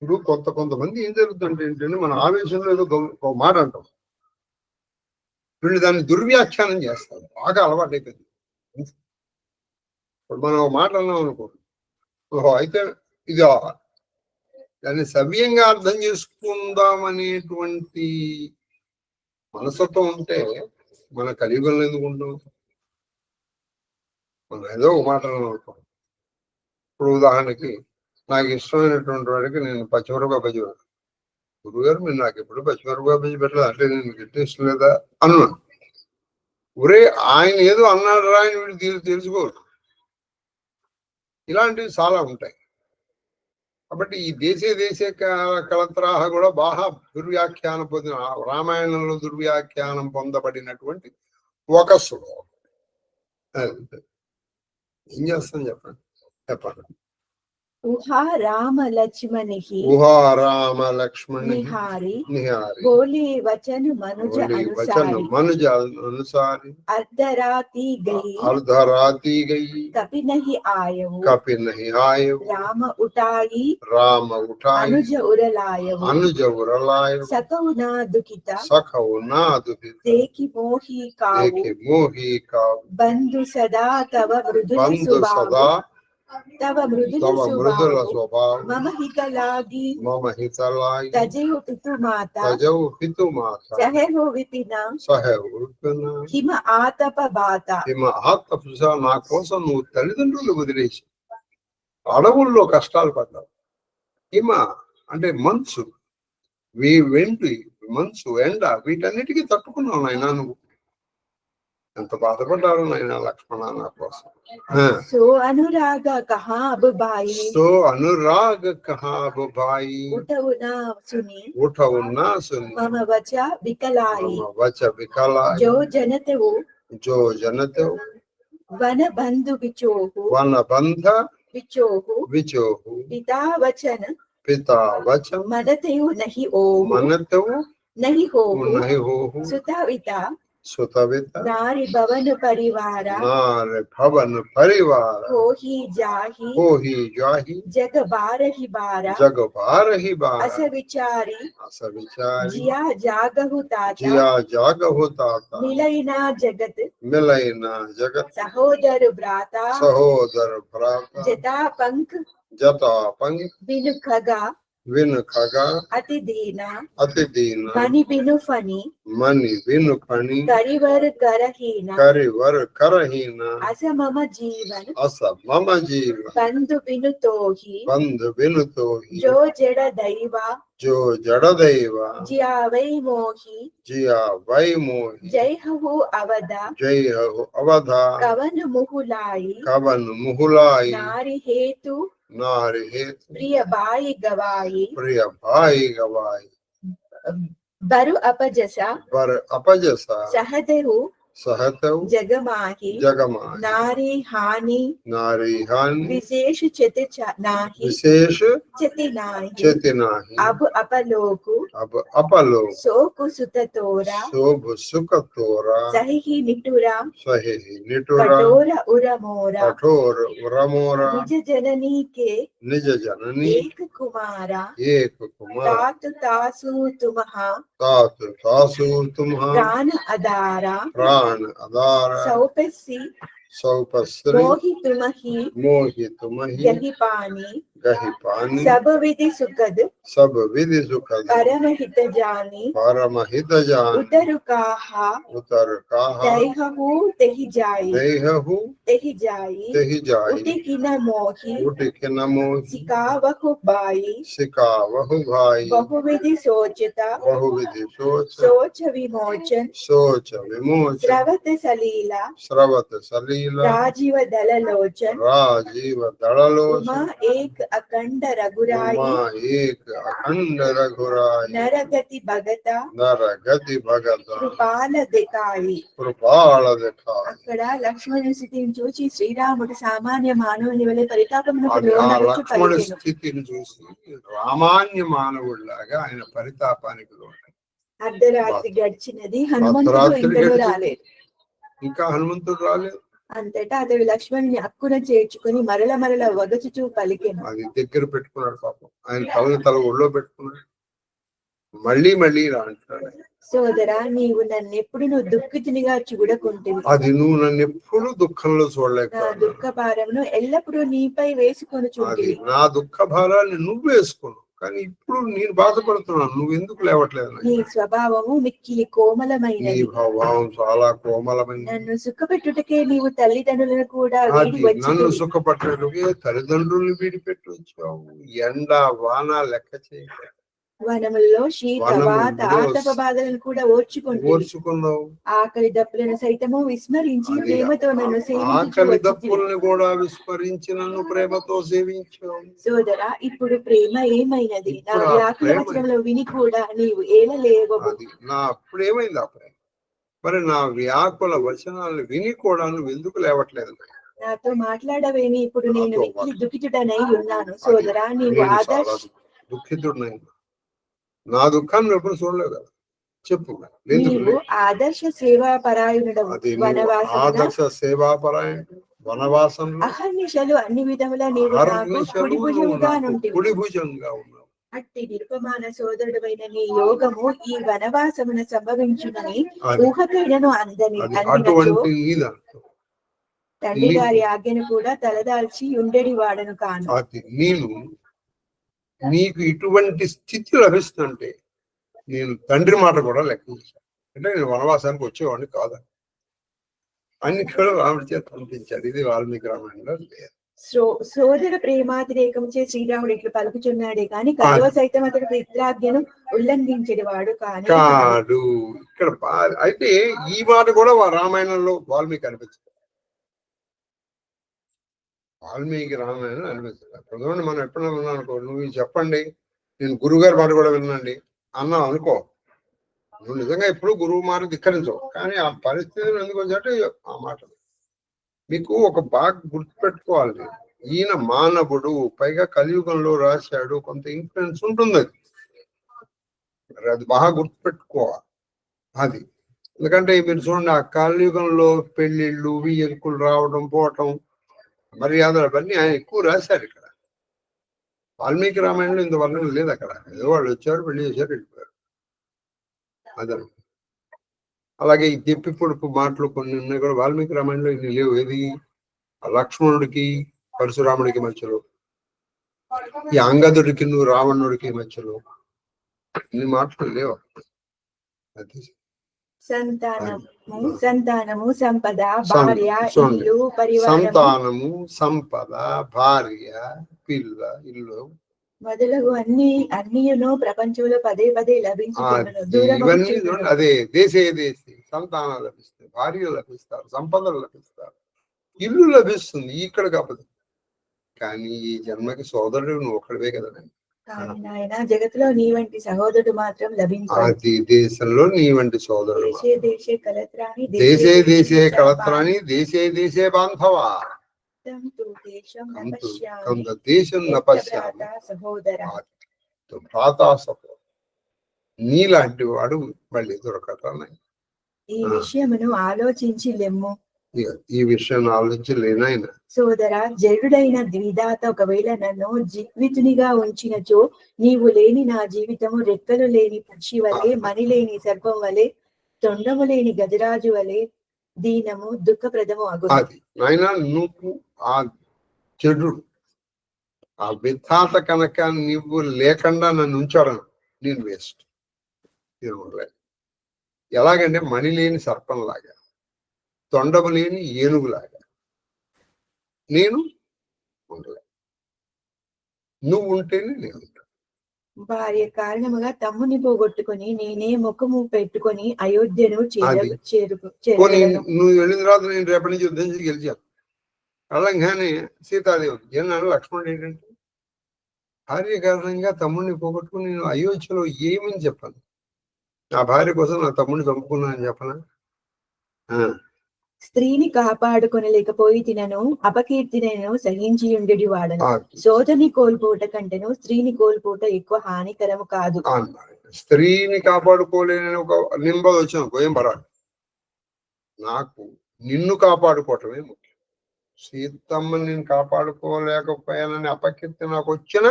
ఇప్పుడు కొంతమంది ఏం జరుగుతుంటే ఏంటంటే, మన ఆవేశంలో ఏదో ఒక మాట అంటాం, వీళ్ళు దాన్ని దుర్వ్యాఖ్యానం చేస్తారు, బాగా అలవాటు అయిపోయింది. ఇప్పుడు మనం ఒక మాట అన్నాం అనుకో, ఓహో అయితే ఇది దాన్ని సవ్యంగా అర్థం చేసుకుందామనేటువంటి మనస్తత్వం ఉంటే మన కలియుగంలో ఎందుకు ఉంటాం? మనం ఏదో ఒక మాట అనుకో. ఇప్పుడు ఉదాహరణకి నాకు ఇష్టమైనటువంటి వాడికి నేను పచ్చిమిరపకాయ బజ్జి పెట్టాను. గురుగారు మీరు నాకు ఎప్పుడు పచ్చిమిరపకాయ బజ్జి పెట్టలేదు అంటే నేను మీకు ఇష్టం లేదా అన్నాను. ఒరే ఆయన ఏదో అన్నాడు రా అని వీడు తెలుసుకోరు. ఇలాంటివి చాలా ఉంటాయి. కాబట్టి ఈ దేశే కలత్రాహ కూడా బాగా దుర్వ్యాఖ్యానం పొందిన, రామాయణంలో దుర్వ్యాఖ్యానం పొందబడినటువంటి ఒక శ్లోకం. ఏం చేస్తాం చెప్పండి. ఉహా రామ లక్ష్మణి ఉహా రామ లక్ష్మణి నిహారి నిహారి బోలి వచన మనుజ बोली वचन అనుసారి मनुज अनुसार అర్ధరాతి గయి अर्धराती गई కపి నహి ఆయవు कपि नहीं आये రామ ఉటాయి राम उठाई అనుజ ఉరలాయవు अनुज उरलाय సకౌ నా దుఃఖిత सखौ ना दुहित దేకి మోహి కావు देखे मोही का బంధు సదా తవ మృదుల बंधु స్వభావ सदा తవ మృదుల तव मृदुल స్వభావ स्वभाव మమ హితలాగి मम हितलाई తజయు పితు మాత तजौ पितु माता సహెహో విపిన సహ ఉరుకున హిమ ఆతప బాత హిమ ఆత్మ నా కోసం నువ్వు తల్లిదండ్రులు వదిలేసి అడవుల్లో కష్టాలు పడ్డావు. హిమ అంటే మంచు, వెండి మంచు ఎండ వీటన్నిటికీ తట్టుకున్నావు నాయన. నువ్వు ఎంత బాధపడ్డారు నాయన లక్ష్మణ నా కోసం. సో అనురాగ కహా అబ్ భాయి సో అనురాగ కహా అబ్ భాయి ఉఠవు నా సుని ఉఠవు నా సుని మమ వచ వికలాయి వచ వికలాయి జో జనతవు జో జనతో వన బంధు విచోహు వన బంధ విచోహు విచోహు పితా వచన పితా వచన మనతయు నహి ఓహు మనతవు నహి హోహు నహి హోహు సుతవిత సుతవిత నారి భవన పరివార నారి భవన పరివార హోహి జాహి హోహి జాహి జగ బారహి బార జగ బారహి బార అస విచారి అస విచారి జియా జాగహు తాత జియా జాగహు తాత మిలైనా జగత్ మిలైన జగత్ సహోదరు భ్రాత సహోదర భ్రాత జతా పంక్ జతా పంక్ బిను ఖగా విను ఖగా అతి దీన అతి దీన మణి బిను ఫని మణి విను ఫణి కరివర్ కరహీన కరివర్ కరహీన అస మమ జీవన్ అస మమ జీవ బంధు బిను తోహి బంధు విను తోహి జో జడ దైవ జో జడ దైవ జియా వై మోహి జియా వై మోహి జై హు అవద జై హు అవధ కవన్ ముహులాయి కవన్ ముహులాయి నారి హేతు నారి హేతు ప్రియ బాయి గవాయి ప్రియ భాయి గవాయి బరు అపజస बर अपजस సహదేవు सहतव జగమాహి जगमाहि నారి హాని नारी हानि విశేష చతి నాహి विशेष చతి నాహి चेति नाही అబ్ అపలోకు अब अपलो సోకు సుత తోరా शोभ सुख तोरा సహి నిటురా सही निटुरा కఠోర ఉరమోరా कठोर उरमोरा నిజ జననీ కే निज जननी ఏక కుమారా एक कुमार తాతు తాసు తుమహ तात सासु तुम्हा ప్రాణ అదారా प्राण आधार సౌపసి सौपस्त्री మోహి తుమహి मोहि तुम्हि గహి పాని गहि पानी సబ విధి సుఖద్ सब विधि सुखद పరమహిత జాని परम हित जान ఉతరు కాహా उतर काहा దైహము తెహి జాయి देहु తెహి జాయి तेहि जाई ఉటికిన మోహి उटिक न मोहि సికావహు బాయి सिकावहु भाई బహువిధి సోచత बहुविधि सोच సోచ విమోచన్ सोच विमोच స్రవత సలీల स्रवत सलीला రాజీవ దళలోచన్ राजीव दड़लोच ఉమా ఏక్ అఖండ రఘురాయి उमा एक अखंड रघुराई నరగతి భగత नर गति भगत కృపాల దికాయి कृपाल दिखाई అక్కడ లక్ష్మణుని స్థితిని చూచి శ్రీరాముడు సామాన్య మానవుని వలె పరితాపమునకు అది ఆ లోనగుచు లక్ష్మణుడి పలికెను. స్థితిని చూసి రామాన్య మానవుడిలాగా ఆయన పరితాపానికి లోను. అర్ధరాత్రి గడిచినది, హనుమంతుడు అర్ధరాత్రి ఇంకనూ గడిచింది. రాలేదు. ఇంకా హనుమంతుడు రాలేదు. అంతటా అతడు లక్ష్మణుని అక్కున చేర్చుకుని మరల మరల వగచుచూ పలికెను. అది దగ్గర పెట్టుకున్నాడు పాపం. ఆయన తలని తల ఒళ్ళో పెట్టుకున్నాడు. మళ్ళీ మళ్ళీ రా అంటాడు. సోదరా, నీవు నన్నెప్పుడు నువ్వు దుఃఖితునిగా చూడకుంటుంది. అది నువ్వు నన్ను ఎప్పుడు దుఃఖంలో నా చూడలేక దుఃఖ భారమును ఎల్లప్పుడూ నీపై వేసుకొని అది చూడివి. నా దుఃఖ భారాన్ని నువ్వు వేసుకున్నావు, కానీ ఇప్పుడు నేను బాధపడుతున్నాను. నువ్వు ఎందుకు లేవట్లేదు? నీ స్వభావము మిక్కిలి నీ కోమలమైనది. భావం చాలా కోమలమైనది. నన్ను సుఖపెట్టుటకే నీవు తల్లిదండ్రులను కూడా వీడి అది నన్ను వచ్చి సుఖపట్టేందుకే తల్లిదండ్రుల్ని విడిపెట్టి వచ్చావు. ఎండ వాన లెక్క చేయక వనములలో శీత వాత వనములలో ఆతప బాధలను కూడా ఓర్చుకుంటుంది. ఓర్చుకున్నావు. ఆకలి దప్పులను సైతము విస్మరించి అది ప్రేమతో నన్ను ఆకలి సేవించు. దప్పుల్ని కూడా విస్మరించి నన్ను ప్రేమతో సేవించావు. సోదరా, ఇప్పుడు ప్రేమ ఏమైనది? నా ఇప్పుడు ఆ వ్యాకుల ప్రేమ వచనంలో విని కూడా నీవు ఏలలేవవు. అది నా అప్పుడేమైంది ఆ ప్రేమ? మరి నా వ్యాకుల వచనాలను విని కూడా నువ్వు ఎందుకు లేవట్లేదు? నాతో మాట్లాడవేమి, ఇప్పుడు నేను నాతో మిక్కిలి దుఃఖితుడనై ఉన్నాను. సోదరా, నీవు నేను చాలా ఆదర్శ దుఃఖితుడినైనా. నా దుఃఖాన్ని నువ్వు ఎప్పుడు చూడలేదు కదా, చెప్పు. నీవు ఆదర్శ సేవా పరాయణుడవు. అది వనవాసమున ఆదర్శ సేవాపరాయణ వనవాసంలో అహర్నిశలు అన్ని విధముల నీవు నాకు కుడి భుజముగా నుండి కుడి భుజంగా ఉన్నావు. అట్టి నిరుపమాన సోదరుడైన నీ యోగము ఈ వనవాసమున సంభవించునని ఊహకైనను అందని అటువంటి తండ్రి గారి ఆజ్ఞను కూడా తలదాల్చి ఉండేది వాడను కాను. అది నేను నీకు ఇటువంటి స్థితి లభిస్తుంటే నేను తండ్రి మాట కూడా లెక్కించాను. అంటే నేను వనవాసానికి వచ్చేవాడిని కాదని అన్ని కూడా రాముడి చేత పంపించాడు. ఇది వాల్మీకి రామాయణంలో లేదు. సోదర ప్రేమాతిరేకముచే శ్రీరాముడు ఇట్లు పలుకుచున్నాడే కాని కలువ సైతం అతడు పిత్రాజ్ఞను ఉల్లంఘించేది వాడు కాదు. ఇక్కడ అయితే ఈ మాట కూడా రామాయణంలో వాల్మీకి అనిపించదు. వాల్మీకి రామాయణం అనిపిస్తుంది. ప్రధాన మనం ఎప్పుడైనా విన్నాం అనుకో, నువ్వు చెప్పండి నేను గురువుగారి మాట కూడా వినండి అన్నావు అనుకో, నువ్వు నిజంగా ఎప్పుడు గురువు మాట ధిక్కరించవు. కానీ ఆ పరిస్థితులు ఎందుకు వచ్చాయంటే ఆ మాట మీకు ఒక బాగా గుర్తుపెట్టుకోవాలి. ఈయన మానవుడు, పైగా కలియుగంలో రాశాడు, కొంత ఇన్ఫ్లుయెన్స్ ఉంటుంది. అది బాగా గుర్తుపెట్టుకోవాలి. అది ఎందుకంటే మీరు చూడండి, ఆ కలియుగంలో పెళ్లిళ్ళు వియ్యంకులు రావడం పోవటం మర్యాదలు అవన్నీ ఆయన ఎక్కువ రాశారు. ఇక్కడ వాల్మీకి రామాయణంలో ఇంతవరకు లేదు. అక్కడ ఏదో వాళ్ళు వచ్చారు, పెళ్లి చేశారు, వెళ్ళిపోయారు. అదను. అలాగే ఈ తెప్పి పొడుపు మాటలు కొన్ని ఉన్నాయి కూడా వాల్మీకి రామాయణంలో ఇన్ని లేవు. ఏది లక్ష్మణుడికి పరశురాముడికి మధ్యలో, ఈ అంగదుడికి నువ్వు రావణుడికి మధ్యలో ఇన్ని మాటలు లేవు. అది సంతానము సంపద భార్య ఇల్లు సంతానము సంపద భార్య పిల్ల ఇల్లు మొదలగు అన్నియును ప్రపంచంలో పదే పదే ఇవన్నీ అదే దేశే సంతానాలు లభిస్తాయి, భార్యలు లభిస్తారు, సంపదలు లభిస్తారు, ఇల్లు లభిస్తుంది. ఇక్కడ కాకపోతే కానీ ఈ జన్మకి సోదరుడు నువ్వు ఒక్కడివే కదా. జగత్తులో నీ వంటి సహోదరుడు మాత్రం లభించాడు. అది దేశంలో నీ వంటి సోదరుడు దేశే కలత్రాని దేశే దేశే బాంధవా దేశం నపశ్యామి భ్రాతా సహోదర. నీలాంటి వాడు మళ్ళీ దొరకటం. ఈ విషయమును ఆలోచించి లెమ్ము. ఈ విషయం ఆలోచించలేనాయన. సోదర, జడుడైన ద్విధాత ఒకవేళ నన్ను జీవితునిగా ఉంచినచో నీవు లేని నా జీవితము రెక్కలు లేని పక్షి వలె, మణి లేని సర్పం వలె, తొండము లేని గజరాజు వలె దీనము దుఃఖప్రదము అగు. అది నాయన, నువ్వు ఆ చెడు ఆ విధాత కనుక నువ్వు లేకుండా నన్ను ఉంచాడు, నేను వేస్ట్. ఎలాగంటే మణి లేని సర్పంలాగా, తొండము లేని ఏనుగులాగా నేను ఉండలే. నువ్వు ఉంటేనే నేను ఉంటాను. భార్య కారణముగా తమ్ముని పోగొట్టుకుని నేనే ముఖము పెట్టుకొని అయోధ్యను నువ్వు వెళ్ళిన తర్వాత నేను రేపటి నుంచి యుద్ధం చేసి గెలిచాను. అలాగానే సీతాదేవి ఏనాడు లక్ష్మణుడు ఏంటంటే భార్య కారణంగా తమ్ముడిని పోగొట్టుకుని నేను అయోధ్యలో ఏమని చెప్పాను. నా భార్య కోసం నా తమ్ముడిని చంపుకున్నానని చెప్పనా? స్త్రీని కాపాడుకొనలేకపోయి తినను అపకీర్తినను సహించి ఉండేది వాడను. సోదరిని కోల్పోట కంటేను స్త్రీని కోల్పోట ఎక్కువ హానికరము కాదు. స్త్రీని కాపాడుకోలేని ఒక నింబలు వచ్చిన ఏం పర్వాలేదు, నాకు నిన్ను కాపాడుకోవటమే ముఖ్యం. సీతమ్మని నేను కాపాడుకోలేకపోయానని అపకీర్తి నాకు వచ్చిన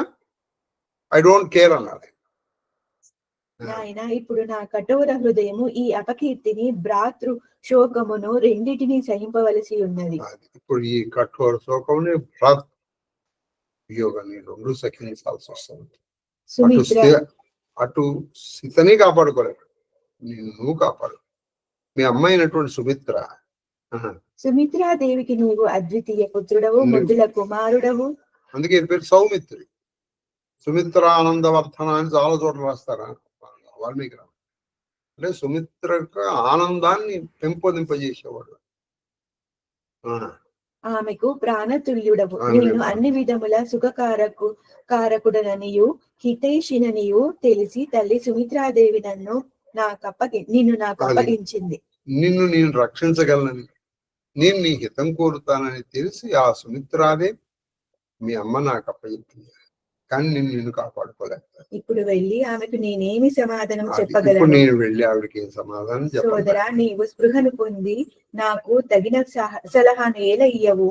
ఐ డోంట్ కేర్ అన్నారు. నాయన, ఇప్పుడు నా కఠోర హృదయము ఈ అపకీర్తిని భ్రాతృ శోకమును రెండిటిని సహింపవలసి ఉన్నది. ఇప్పుడు ఈ కఠోర శోకముని యోగాన్ని రెండు సహించాల్సి వస్తుంది. అటు సీతని కాపాడుకోలేదు, నువ్వు కాపాడు. మీ అమ్మాయి అయినటువంటి సుమిత్రాదేవికి నీవు అద్వితీయ పుత్రుడవు, ముద్దుల కుమారుడవు. అందుకే పేరు సౌమిత్రి. సుమిత్రానందవర్ధన అని చాలా చోట్ల రాస్తారా వాల్మీకి రామ. అంటే సుమిత్రకు ఆనందాన్ని పెంపొందింపజేసేవాడు. ఆమెకు ప్రాణతుల్యుడవు. నేను అన్ని విధముల కారకుడననియు హితేషిననియు తెలిసి తల్లి సుమిత్రాదేవి నిన్ను నాకు అప్పగించింది. నిన్ను నేను రక్షించగలనని, నేను నీ హితం కోరుతానని తెలిసి ఆ సుమిత్రాదే మీ అమ్మ నాకు అప్పచెప్పింది, కానీ నిన్ను కాపాడుకోలేకపోయాను. ఇప్పుడు వెళ్ళి ఆమెకు నేనేమి సమాధానం ఇప్పుడు చెప్పగలను? నేను వెళ్ళి ఆవిడకి ఏం సమాధానం చెప్పాలి? సోదరా, నీవు స్పృహను పొంది నాకు తగిన సలహాను ఎలా ఇయ్యవు?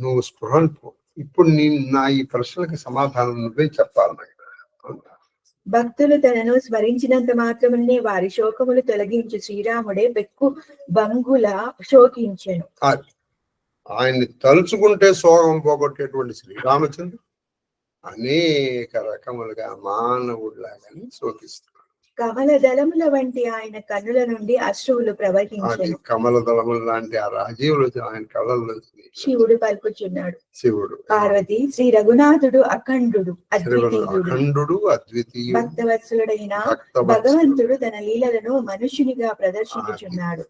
నువ్వు స్పృహను ఇప్పుడు నేను నా ఈ ప్రశ్నలకు సమాధానం నువ్వే చెప్పాలి నాకు. భక్తులు తనను స్మరించినంత మాత్రమే వారి శోకములు తొలగించు శ్రీరాముడే బెక్కు బంగుల శోకించెను. ఆయన్ని తలుచుకుంటే శోకం పోగొట్టేటువంటి శ్రీరామచంద్రుడు అనేక రకములుగా మానవుడిలాగానే శోకిస్తున్నాడు. కమల దళముల వంటి ఆయన కన్నుల నుండి అశ్రువులు ప్రవహించెను. కమల దళముల లాంటి ఆ రాజీవులు ఆయన కళ్ళల్లో శివుడు పలుకుచున్నాడు. శివుడు పార్వతి శ్రీ రఘునాథుడు అఖండుడు అఖండుడు అద్వితీయుడు భక్తవత్సలుడైన భగవంతుడు తన లీలలను మనుషునిగా ప్రదర్శించుచున్నాడు.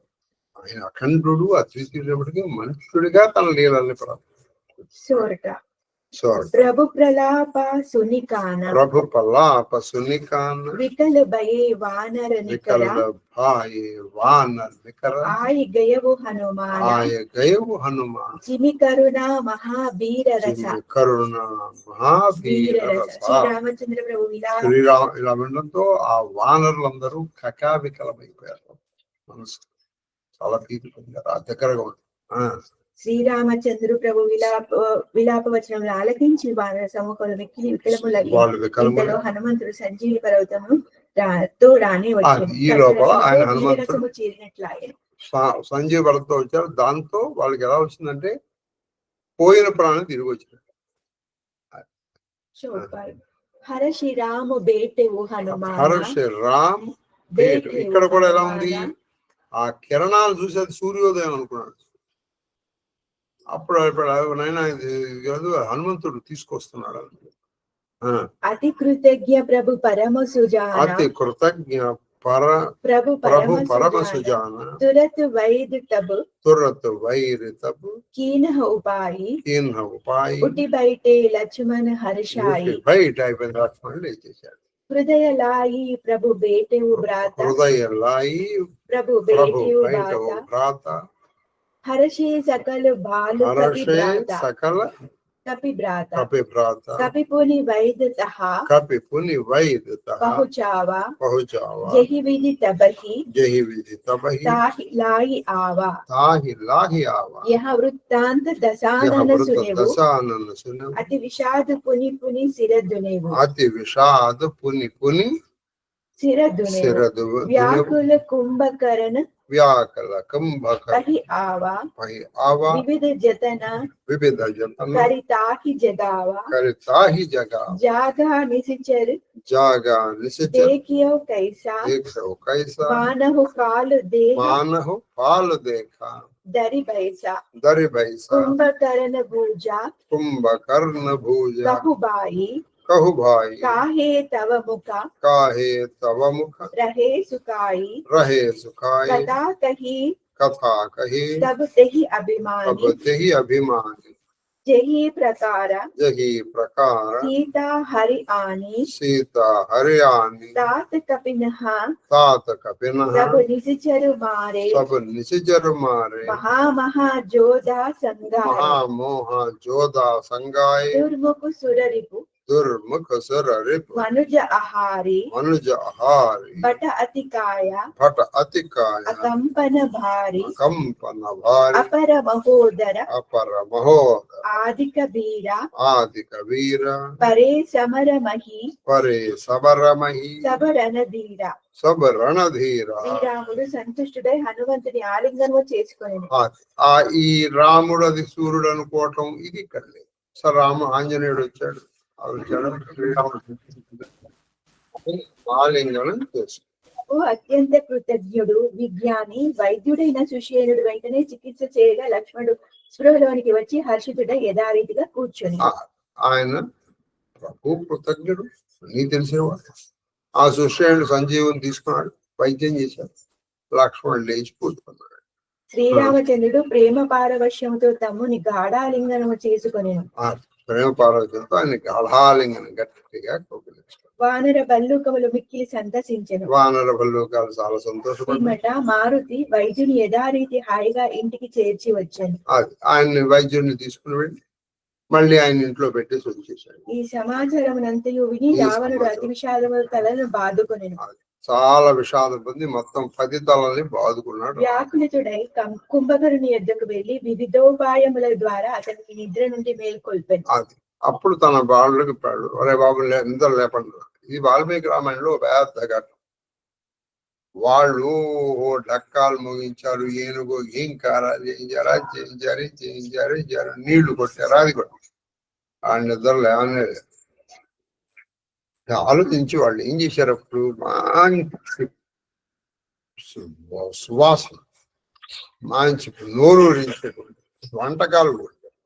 ఆయన అఖండుడు అద్వితీయుడికి మనుషుడిగా తన లీలల్ని సోరట ప్రభు ప్రలాప సునికాన వికల భయే వానర నికర ఆయ గయవు హనుమాన జిమి కరుణ మహావీర రస శ్రీరామచంద్ర ప్రభు ఇలా వినడంతో ఆ వానరులందరూ కకావికలమైపోయారు. మనసు చాలా పీకి పొందారు. ఆ దగ్గరగా ఉంది. శ్రీరామచంద్రు ప్రభు విలాప వచనంలో ఆలకించి వానర సమూహంలో మిక్కిలి వికలములు హనుమంతుడు సంజీవి పర్వతము తో రానే వచ్చాడు. ఈ లోపల ఆయన హనుమంతుడు చేరినట్లాయను. సంజీవ పర్వతంతో వచ్చారు. దాంతో వాళ్ళకి ఎలా వచ్చిందంటే పోయిన ప్రాణం తిరిగి వచ్చినట్టు. హర శ్రీరాము బేటెవు హనుమాన్. హర శ్రీరామ్ బేటు. ఇక్కడ కూడా ఎలా ఉంది? ఆ కిరణాలు చూసేది సూర్యోదయం అనుకున్నాడు. అప్పుడు నైనా హనుమంతుడు తీసుకొస్తున్నాడు. అతి కృతజ్ఞ ప్రభు పరమ సుజాన. అతి కృతజ్ఞ ప్రభు పరమ సుజాన. తురత్ వైర్ తబు కీనహ ఉపాయి ఉటి బయటే లక్ష్మణ హర్షాయి. బయట అయిపోయింది. లక్ష్మణుడు లేచేశాడు. హృదయ లాయి ప్రభు బేటెవు భ్రాత. హృదయ లాయి ప్రభు బేటెవు భ్రాత. హర్షే సకల బాలు సకల కపిభ్రాత. కపిపుని వైదతః పహుచావా జహి విధి తబహి తాహి లాయి ఆవా. యహ వృత్తాంత దశానన సునెవు అతి విషాద పుని పుని సిరదునెవు. సిరదునెవు వ్యాకుల కుంభకరణ ఆవా వివిధ జతన కరితాహి జగావా. జాగా నిసిచర్ దేఖియో కైసా మానహు కాలు దేఖా దరి బైసా కుంభకర్ణ భూజా కహుబాయి కాహే తవ ముఖ రహే సుఖాయి కథా కహి తబ తెహి అభిమాని జహి ప్రకార సీతా హరి ఆని తాత కపినః సబ నిసిచరు మారే మహా జోదా సంగాయ దుర్ముఖ సుర రిపు మనుజ అహారి బట అతికాయ అకంపన భారి అపర మహోదర ఆదిక వీర పరే సమరమహి సబరణధీర. శ్రీరాముడు సంతుష్టుడై హనుమంతుని ఆలింగనము చేసుకొని ఈ రాముడు అది సూర్యుడు అనుకోవటం ఇది ఇక్కడ లేదు. ఆంజనేయుడు వచ్చాడు. అత్యంత కృతజ్ఞుడు విజ్ఞాని వైద్యుడైన సుషేనుడు వెంటనే చికిత్స చేయగా లక్ష్మణుడు స్పృహలోనికి వచ్చి హర్షితుడై యథారీతిగా కూర్చొని ఆయన ప్రభు కృతజ్ఞుడు నీ తెలిసేవాడు. ఆ సుషేనుడు సంజీవుని తీసుకున్నాడు, వైద్యం చేశాడు. లక్ష్మణుడు లేచి కూర్చున్నాడు. శ్రీరామచంద్రుడు ప్రేమ పారవశ్యముతో తమ్ముని గాఢాలింగనము చేసుకొనెను. ప్రేమ పార్వతులతో ఆయన గాఢాలింగనం గట్టిగా కౌగిలించుకున్నాడు. వానర భల్లూకములు మిక్కిలి సంతసించెను. వానర భల్లూకాలు చాలా సంతోషపడ్డాయి. పిమ్మట మారుతి వైద్యుని యథారీతి హాయిగా ఇంటికి చేర్చి వచ్చాను. అది ఆయన్ని వైద్యుడిని తీసుకుని వెళ్ళి మళ్ళీ ఆయన ఇంట్లో పెట్టేసి వచ్చేసాడు. ఈ సమాచారమునంతయు విని రావణుడు అతి విషాదము తలను బాదుకొనెను. చాలా విషాదం పొంది మొత్తం 10 తలని బాదుకున్నాడు. వ్యాకులితుడై కుంభకరుని యొద్దకు వెళ్లి వివిధోపాయముల ద్వారా అతనికి నిద్ర నుండి మేల్కొల్పెను. అది అప్పుడు తన బాలుడికి చెప్పాడు, ఒరే బాబు నిద్ర లేపండి. ఇది వాల్మీకి రామాయణంలో పెద్ద ఘట్టం. వాళ్ళు డక్కాలు ముగించారు, ఏనుగు ఏం కారాలు చేయించారు, నీళ్లు కొట్టారు, అది కొట్టారు. ఆ నిద్ర లేవలేదు. ఆలోచించి వాళ్ళు ఏం చేశారు, అప్పుడు మంచి సువాసన, మంచి నోరూరించేటువంటి వంటకాలు కొట్టారు.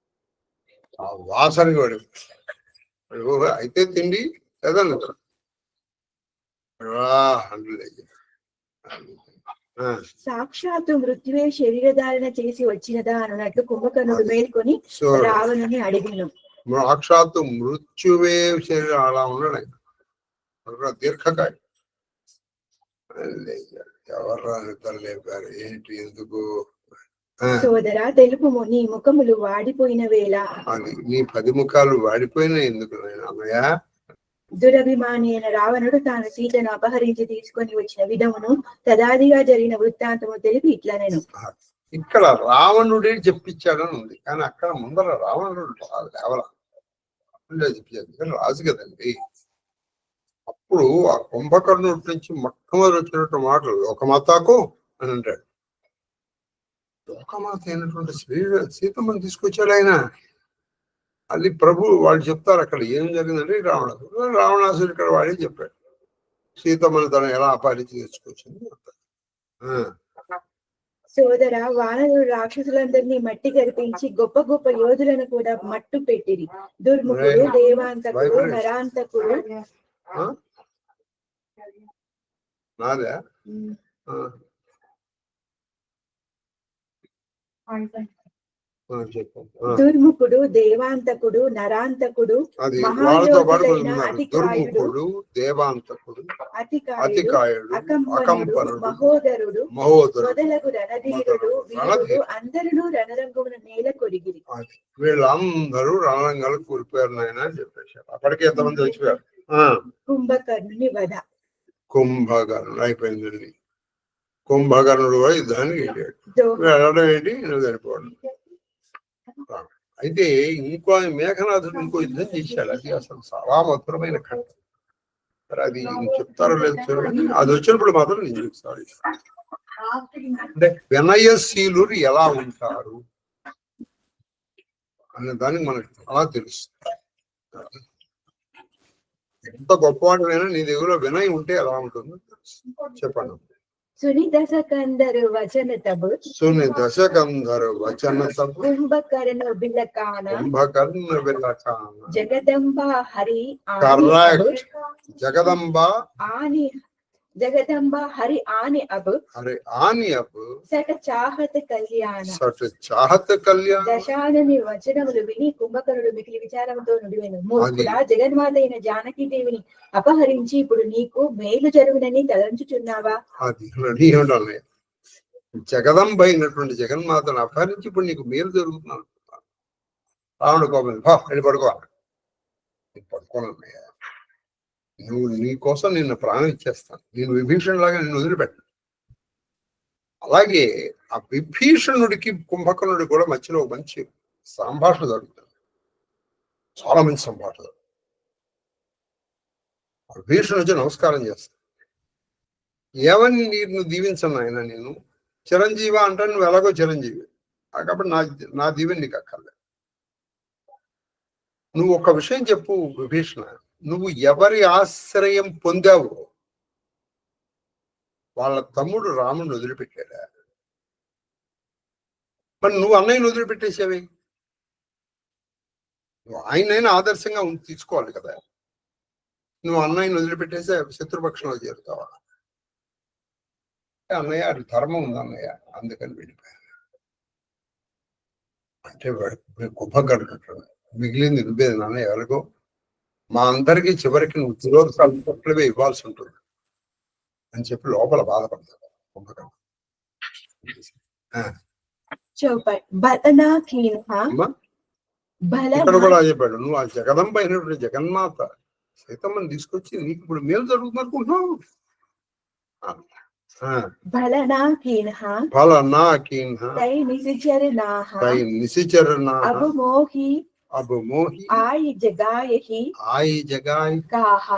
ఆ వాసన కూడా అయితే తిండి లేదా నిద్ర సాక్షాత్తు మృత్యువే శరీరధారణ చేసి వచ్చినదా అన్నట్లు కుంభకర్ణుడు మేల్కొని రావణుని అడిగిను. సాక్షాత్తు మృత్యువే శరీరం అలా ఉన్నాడు ఆయన, దీర్ఘకాయ. ఎవరు నిద్ర లేపారు ఏంటి, ఎందుకు? సోదరా తెలుపుము, నీ ముఖములు వాడిపోయిన వేళ. అది నీ 10 ముఖాలు వాడిపోయినా ఎందుకు అన్నయ్య? దురభిమాని అయిన రావణుడు తాను సీతను అపహరించి తీసుకొని వచ్చిన విధమును తదాదిగా జరిగిన వృత్తాంతము తెలిపి ఇట్లా నేను. ఇక్కడ రావణుడే చెప్పించాడని ఉంది, కానీ అక్కడ ముందర రావణుడు చెప్పించాడు రాజు కదండి. అప్పుడు ఆ కుంభకర్ణుడి నుంచి మొట్టమొదటి వచ్చినట్టు మాటలు లోకమాతకు అని అంటాడు. లోకమాత అయినటువంటి సీతమ్మని తీసుకొచ్చాడు ఆయన. అది ప్రభు వాళ్ళు చెప్తారు అక్కడ ఏం జరిగిందంటే రావణాసుడు ఇక్కడ వాడే చెప్పాడు సీతమ్మని తను ఎలా అపహరించి తెచ్చుకొచ్చింది. సోదర వానరుడు రాక్షసులందరినీ మట్టి కరిపించి గొప్ప గొప్ప యోధులను కూడా మట్టు పెట్టిరి. దుర్ముఖుడు, దేవాంతకుడు, నరాంతకుడు. నాదే దుర్ముఖుడు, దేవాంతకుడు, నరాంతకుడు, దుర్ముఖుడు, దేవాంతకుడు, అతికాయుడు, అకంపనుడు, మహోదరుడు, మొదలగు రణధీరుడు అందరూ రణరంగమున నేల కొరిగిరి. వీళ్ళందరూ రణరంగాలు కూలిపోయారు నాయన అని చెప్పేశారు. అప్పటికి ఎంతమంది వచ్చిపోయారు? కుంభకర్ణుని వధ. కుంభకర్ణుడు అయిపోయిందండి. కుంభకర్ణుడు కూడా యుద్ధానికి వెళ్ళాడు. వెళ్ళడం ఏంటి, నువ్వు చనిపోవడం. అయితే ఇంకో మేఘనాథుడు ఇంకో యుద్ధం చేశాడు. అది అసలు చాలా మధురమైన కథ. అది చెప్తారో లేదు చూడండి, అది వచ్చినప్పుడు మాత్రం నేను చెప్తాను. అంటే వినయశీలురు ఎలా ఉంటారు అనే దానికి మనకు చాలా తెలుస్తుంది. ఎంత గొప్పవాడినైనా నీ దగ్గర వినయం ఉంటే ఎలా ఉంటుందో చెప్పండి. సునిదశకందరు వచన తబు, సునిదశకందరు వచన తబు, కుంభకర్ణ బిలకాన, కుంభకర్ణ బిలకాన, జగదంబ హరి కరెక్ట్, జగదంబ ఆని, జగదంబ హరి ఆని అబ్, హరి ఆని అబ్, సట చాహత కళ్యాణ, సట చాహత కళ్యాణ. దశానని వచనములు విని కుంభకర్ణుడు మిగిలి విచారంతో నుడివెను. మూర్ఖుడా, జగన్మాత అయిన జానకీదేవిని అపహరించి ఇప్పుడు నీకు మేలు జరుగునని తలంచుచున్నావా? అది జగదంబ అయినటువంటి జగన్మాతను అపహరించి ఇప్పుడు నీకు మేలు జరుగుతున్నాను. రావణ కోపం, వెళ్ళి పడుకోవాలి. పడుకోనన్నయ్య, నువ్వు నీ కోసం నిన్ను ప్రాణం ఇచ్చేస్తాను. నేను విభీషణ్ లాగా నిన్ను వదిలిపెట్టాను. అలాగే ఆ విభీషణుడికి కుంభకర్ణుడికి కూడా మధ్యలో మంచి సంభాషణ జరుగుతుంది. చాలా మంచి సంభాషణ. విభీషణుడు వచ్చి నమస్కారం చేస్తాను. ఏమని నువ్వు దీవించను ఆయన, నేను చిరంజీవి అంటాను, నువ్వు ఎలాగో చిరంజీవి కాబట్టి నా దీవెని నీకు అక్కర్లేదు. నువ్వు ఒక విషయం చెప్పు విభీషణ, నువ్వు ఎవరి ఆశ్రయం పొందావో వాళ్ళ తమ్ముడు రాముడిని వదిలిపెట్టాడా? మరి నువ్వు అన్నయ్యని వదిలిపెట్టేసావే. నువ్వు ఆయనైనా ఆదర్శంగా తీసుకోవాలి కదా. నువ్వు అన్నయ్యని వదిలిపెట్టేసే శత్రుపక్షంలో చేరుతావా? అన్నయ్య అది ధర్మం ఉంది అన్నయ్య, అందుకని వెళ్ళిపోయాను అంటే కుంభకర్ణుడు మిగిలింది నువ్వేది నాన్న ఎవరికో మా అందరికీ చివరికి నువ్వు తిరోధకాలు పట్లవే ఇవ్వాల్సి ఉంటుంది అని చెప్పి లోపల బాధపడతాడు కుంభకర్ణుడు. చౌపట్ బలనా కీన్హ అమ్మా బలనా ఇక్కడ కూడా చెప్పాడు నువ్వు ఆ జగదంబ అయినటువంటి జగన్మాత సీతమ్మని తీసుకొచ్చి నీకు ఇప్పుడు మేలు జరుగుతుంది అనుకుంటున్నావు. బలనా కీన్హ బలనా కీన్హ తై నిసిచరణాః తై నిసిచరణాః అబమోహి అబమోహి ఆయి జగాయహి ఆయి జగాయి కాహ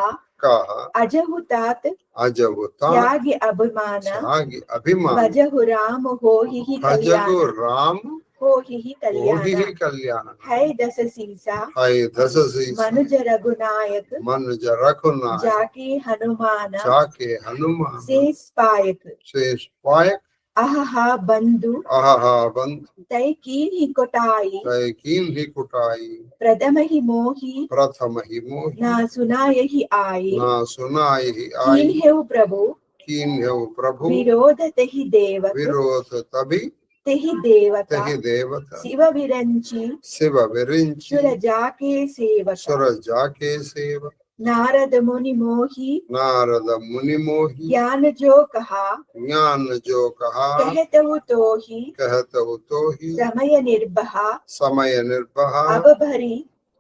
కాహ అజహుతాత్ అజవుతా త్యాగి అభిమాన త్యాగి అభిమాన భజహు రామ హోహిహి భజగు కళ్యాణ రామ హోహిహి కళ్యాణ ఓహిహి కళ్యాణ హై దశ సీసా హై దశసి మనుజ రఘునాయక్ మనుజ రఘునాయక జాకి హనుమాన జాకే హనుమాన శేష్ పాయక్ శేష్ పాయక్ అహహ బంధు అహహ బంధు తై కీన్హి కొటాయి తై కీన్హి కుటాయి ప్రథమహి మోహి ప్రథమహి మోహి నా సునాయహి ఆయి నా సునాయి ఆయి కీన్హెవు ప్రభు కీన్హెవు ప్రభు విరోధ తెహి దేవత విరోధ తభి తెహి దేవత తెహి దేవత శివ విరంచి శివ విరించి సుర జాకే సేవక సుర జాకే సేవ నారద ముని మోహి నారద ముని మోహి జ్ఞాన జో కహా ज्ञान जो कहा कहतहु तोहि कहतहु तो ही समय निर्भह समय निर्भह अब भरी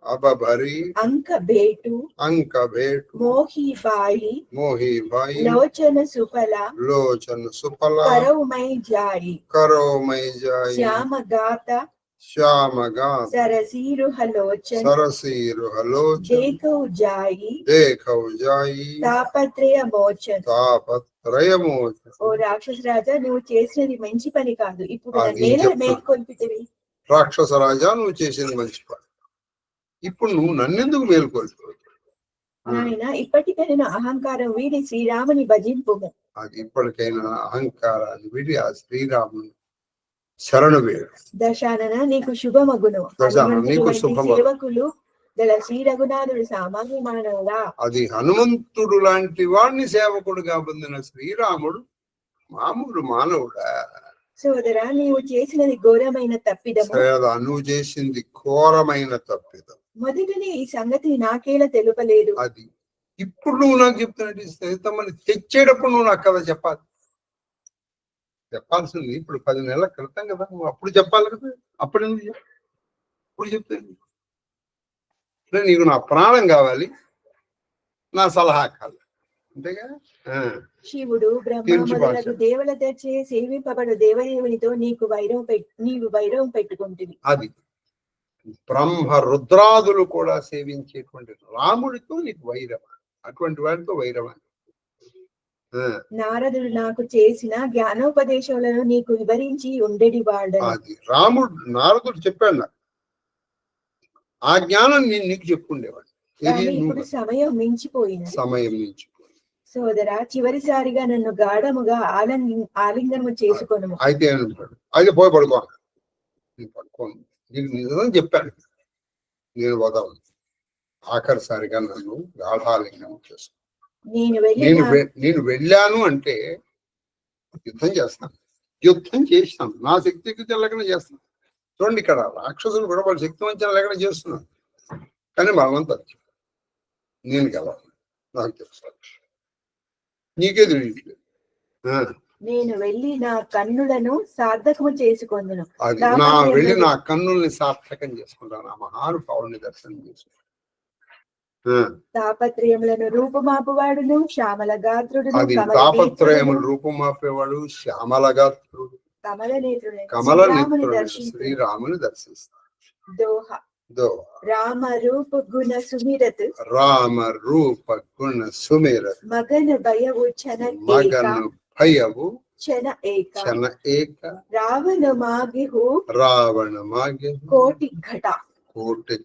अब भरी अंक बेटु अंक भेट मोहि बाही मोही भाई लोचन सुफल लोचन सुफला करौ मै जाई करो मैं जाई श्याम गात श्याम गात सरसीरुह लोचन सरसीर हलोचन देखौ जाई देखो जाई తాపత్రయ మోచన तापत्रय मोचन. ఓ రాక్షస రాజా నువ్వు చేసినది మంచి పని కాదు ఇప్పుడు అది నన్నేలా చెప్తున్నా. మేల్కొల్పితివి రాక్షస రాజా నువ్వు చేసింది మంచి పని ఇప్పుడు నువ్వు నన్నెందుకు మేల్కొల్పావు నాయన ఇప్పటికైనా అహంకారం వీడి శ్రీరాముని భజింపుము అది ఇప్పటికైనా అహంకారాన్ని విడి ఆ శ్రీరాముని శరణు వేడు దశానన నీకు శుభమగును దశానన నీకు హనుమంతుడి వంటి శుభమగును. సేవకులు గల శ్రీ రఘునాథుడు సామాన్య మానవుడా అది హనుమంతుడు లాంటి వాడిని సేవకుడుగా పొందిన శ్రీరాముడు మామూలు మానవుడా సోదరా నీవు చేసినది ఘోరమైన తప్పిదము సరేదా నువ్వు చేసింది ఘోరమైన తప్పిదం మొదటనే ఈ సంగతి నాకేలా తెలుపలేదు అది ఇప్పుడు నువ్వు నాకు చెప్తున్నట్టు సీతమ్మని తెచ్చేటప్పుడు నువ్వు నాకు కదా చెప్పాల్సింది ఇప్పుడు 10 నెలల క్రితం కదా నువ్వు అప్పుడు చెప్పాలి కదా అప్పుడు ఎందుకు ఇప్పుడు చెప్తే నీకు నా ప్రాణం కావాలి నా సలహా కావాలి అంతేగా శివుడు బ్రహ్మ మొదలగు దేవులతోచే సేవింపబడు దేవదేవునితో నీవు వైరం పెట్టుకుంటుంది అది బ్రహ్మ రుద్రాదులు కూడా సేవించేటువంటి రాముడితో నీకు వైరం అటువంటి వాడితో వైరమా నారదుడు నాకు చేసిన జ్ఞానోపదేశాలను నీకు వివరించి ఉండేది వాడు అది రాముడు నారదుడు చెప్పాడు నాకు ఆ జ్ఞానం నేను నీకు చెప్పుకుండేవాడు ఇప్పుడు సమయం మించిపోయింది సోదరా చివరిసారిగా నన్ను గాఢముగా ఆలింగనము చేసుకొను అయితే అయితే పోయి పడుకోను నీకు నిజం చెప్పాను నేను వదలను ఆఖరిసారిగా నన్ను గాఢాలింగనం చేసుకో నేను వెళ్ళాను అంటే యుద్ధం చేస్తాను యుద్ధం చేస్తాను నా శక్తికి తెల్లకనే చేస్తాను చూడండి ఇక్కడ రాక్షసులు కూడా వాళ్ళ శక్తి వంచన లేకుండా చేస్తున్నాను కానీ భగవంతుడు నేను గెలవాలి నాకు తెలుసు నీకే తెలియట్లేదు నేను వెళ్ళి నా కన్నులను సార్థకము చేసుకుందును అది వెళ్ళి నా కన్నుల్ని సార్థకం చేసుకుంటాను ఆ మహానుభావుని దర్శనం చేసుకుంటాను తాపత్రయములను రూపుమాపువాడును శ్యామల గాత్రుడు అది తాపత్రయములు రూపుమాపేవాడు శ్యామల గాత్రుడు కమల నేత్రుడు శ్రీరాముని దర్శిస్తాడు రామ రూప గుణ సుమిరత్ రామ రూప గుణ సుమిరత్ మగన భయవు మగను భయవు క్షణ ఏక రావణ మాగిహు కోటి